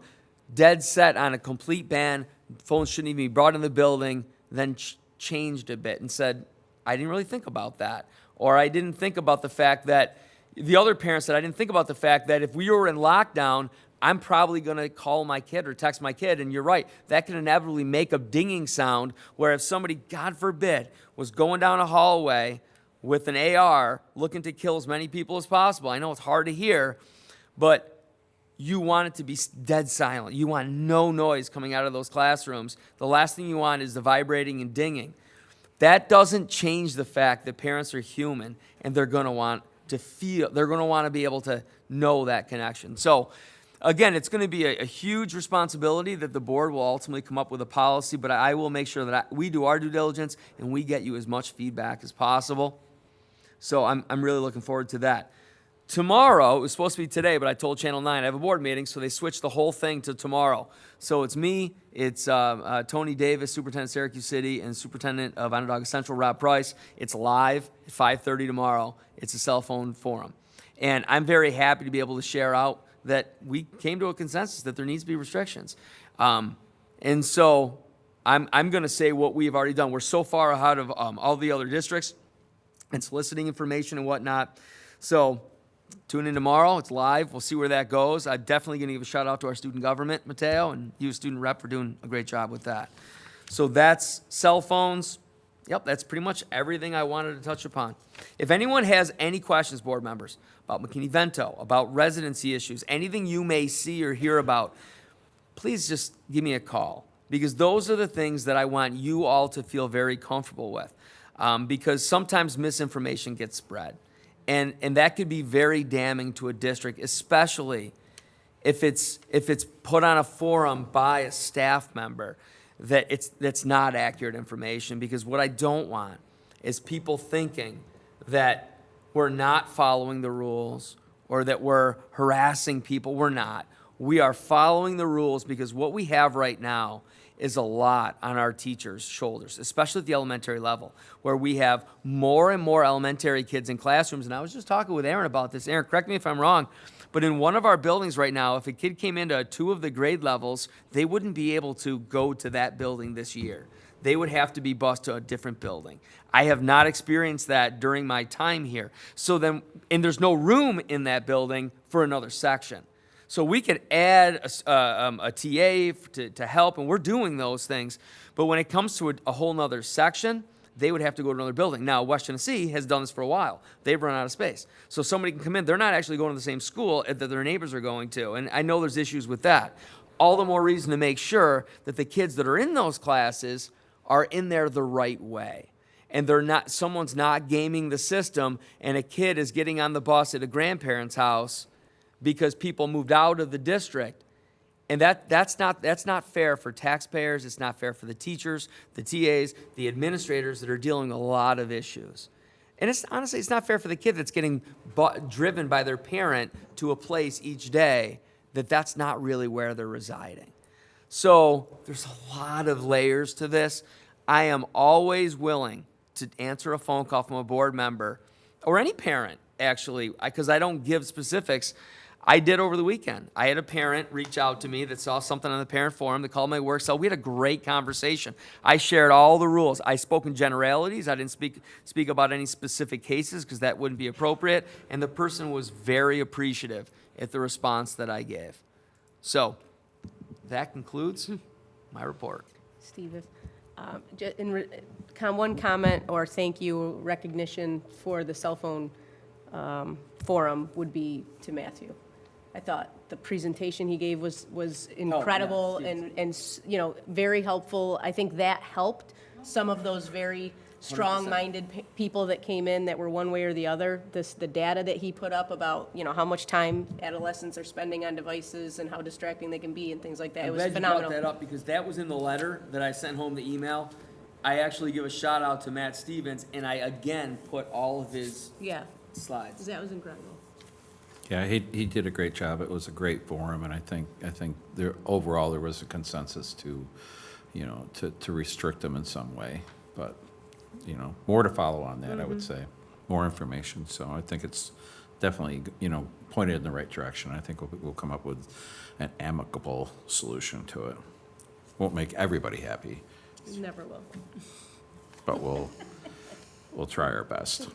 dead set on a complete ban, phones shouldn't even be brought in the building, then changed a bit and said, I didn't really think about that. Or I didn't think about the fact that, the other parent said, I didn't think about the fact that if we were in lockdown, I'm probably going to call my kid or text my kid. And you're right, that can inevitably make a dinging sound where if somebody, God forbid, was going down a hallway with an AR looking to kill as many people as possible. I know it's hard to hear, but you want it to be dead silent. You want no noise coming out of those classrooms. The last thing you want is the vibrating and dinging. That doesn't change the fact that parents are human and they're going to want to feel, they're going to want to be able to know that connection. So again, it's going to be a huge responsibility that the board will ultimately come up with a policy, but I will make sure that we do our due diligence and we get you as much feedback as possible. So I'm really looking forward to that. Tomorrow, it was supposed to be today, but I told Channel 9 I have a board meeting, so they switched the whole thing to tomorrow. So it's me, it's Tony Davis, Superintendent of Syracuse City, and Superintendent of Onondaga Central, Rob Price. It's live at 5:30 tomorrow. It's a cell phone forum. And I'm very happy to be able to share out that we came to a consensus that there needs to be restrictions. And so I'm going to say what we've already done. We're so far ahead of all the other districts and soliciting information and whatnot. So tune in tomorrow. It's live. We'll see where that goes. I'm definitely going to give a shout out to our student government, Mateo, and you, student rep, for doing a great job with that. So that's cell phones. Yep, that's pretty much everything I wanted to touch upon. If anyone has any questions, board members, about McKinney-Vento, about residency issues, anything you may see or hear about, please just give me a call, because those are the things that I want you all to feel very comfortable with, because sometimes misinformation gets spread. And that could be very damning to a district, especially if it's put on a forum by a staff member that's not accurate information. Because what I don't want is people thinking that we're not following the rules or that we're harassing people. We're not. We are following the rules because what we have right now is a lot on our teachers' shoulders, especially at the elementary level, where we have more and more elementary kids in classrooms. And I was just talking with Aaron about this. Aaron, correct me if I'm wrong, but in one of our buildings right now, if a kid came into 2 of the grade levels, they wouldn't be able to go to that building this year. They would have to be bused to a different building. I have not experienced that during my time here. So then, and there's no room in that building for another section. So we could add a TA to help, and we're doing those things. But when it comes to a whole nother section, they would have to go to another building. Now, West Tennessee has done this for a while. They've run out of space. So somebody can come in. They're not actually going to the same school that their neighbors are going to. And I know there's issues with that. All the more reason to make sure that the kids that are in those classes are in there the right way. And someone's not gaming the system, and a kid is getting on the bus at a grandparent's house because people moved out of the district. And that's not fair for taxpayers. It's not fair for the teachers, the TAs, the administrators that are dealing with a lot of issues. And honestly, it's not fair for the kid that's getting driven by their parent to a place each day that's not really where they're residing. So there's a lot of layers to this. I am always willing to answer a phone call from a board member or any parent, actually, because I don't give specifics. I did over the weekend. I had a parent reach out to me that saw something on the parent forum. They called my work cell. We had a great conversation. I shared all the rules. I spoke in generalities. I didn't speak about any specific cases because that wouldn't be appropriate. And the person was very appreciative at the response that I gave. So that concludes my report.
Steve, one comment or thank you recognition for the cell phone forum would be to Matthew. I thought the presentation he gave was incredible and very helpful. I think that helped some of those very strong-minded people that came in that were one way or the other. The data that he put up about how much time adolescents are spending on devices and how distracting they can be and things like that. It was phenomenal.
I'm glad you brought that up because that was in the letter that I sent home, the email. I actually give a shout out to Matt Stevens, and I again put all of his slides.
That was incredible.
Yeah, he did a great job. It was a great forum, and I think overall there was a consensus to restrict them in some way. But, more to follow on that, I would say. More information. So I think it's definitely, pointed in the right direction. I think we'll come up with an amicable solution to it. Won't make everybody happy,
Never will.
but we'll try our best.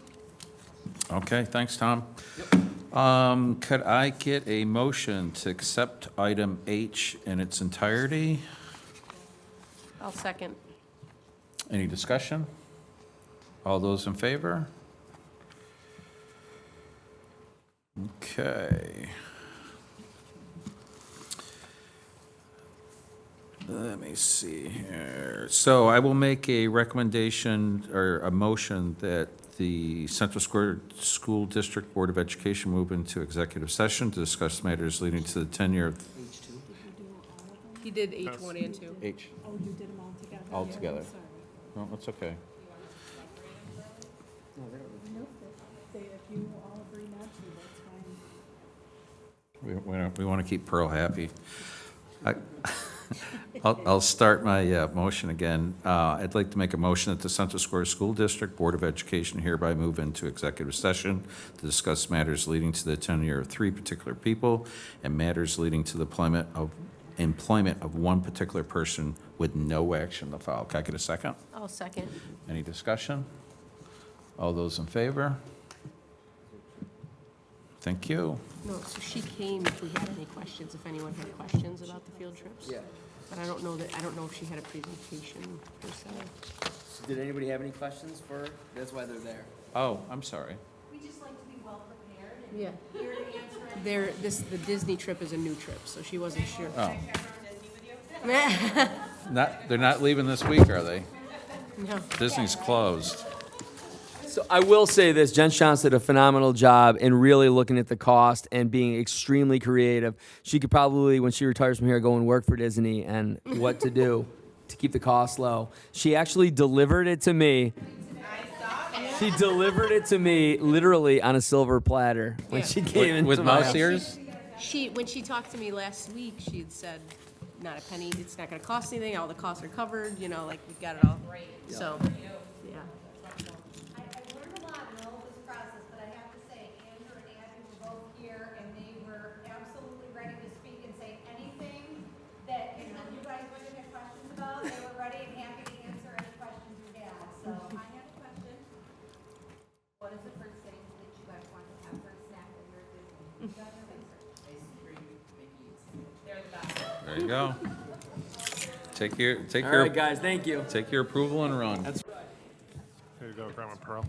Okay, thanks, Tom. Could I get a motion to accept item H in its entirety?
I'll second.
Any discussion? All those in favor? Okay. Let me see here. So I will make a recommendation or a motion that the Central School District Board of Education move into executive session to discuss matters leading to the tenure of
He did H1 and 2.
H.
Oh, you did them all together?
All together. No, that's okay.
If you all agree not to, that's fine.
We want to keep Pearl happy. I'll start my motion again. I'd like to make a motion that the Central Square School District Board of Education hereby move into executive session to discuss matters leading to the tenure of 3 particular people and matters leading to the employment of one particular person with no action to follow. Can I get a second?
I'll second.
Any discussion? All those in favor? Thank you.
No, so she came if we had any questions, if anyone had questions about the field trips.
Yeah.
But I don't know if she had a presentation per se.
Did anybody have any questions for her? That's why they're there.
Oh, I'm sorry.
We just like to be well prepared
Yeah.
and here to answer any
The Disney trip is a new trip, so she wasn't sure.
Oh. They're not leaving this week, are they?
No.
Disney's closed.
So I will say this, Jen Johnson did a phenomenal job in really looking at the cost and being extremely creative. She could probably, when she retires from here, go and work for Disney and what to do to keep the cost low. She actually delivered it to me. She delivered it to me literally on a silver platter when she came into
With
my
mouse
house.
ears?
When she talked to me last week, she had said, not a penny, it's not gonna cost anything, all the costs are covered, you know, like, we got it all. So, yeah.
I learned a lot in all this process, but I have to say, Andrew and Abby were both here, and they were absolutely ready to speak and say anything that, you guys might have had questions about. They were ready and happy to answer any questions you had. So I have a question. What is the first thing that you guys want to have for a snack when you're at Disney? You guys have answered.
There you go. Take
All right, guys, thank you.
Take your approval and run.
Here you go, Grandma Pearl.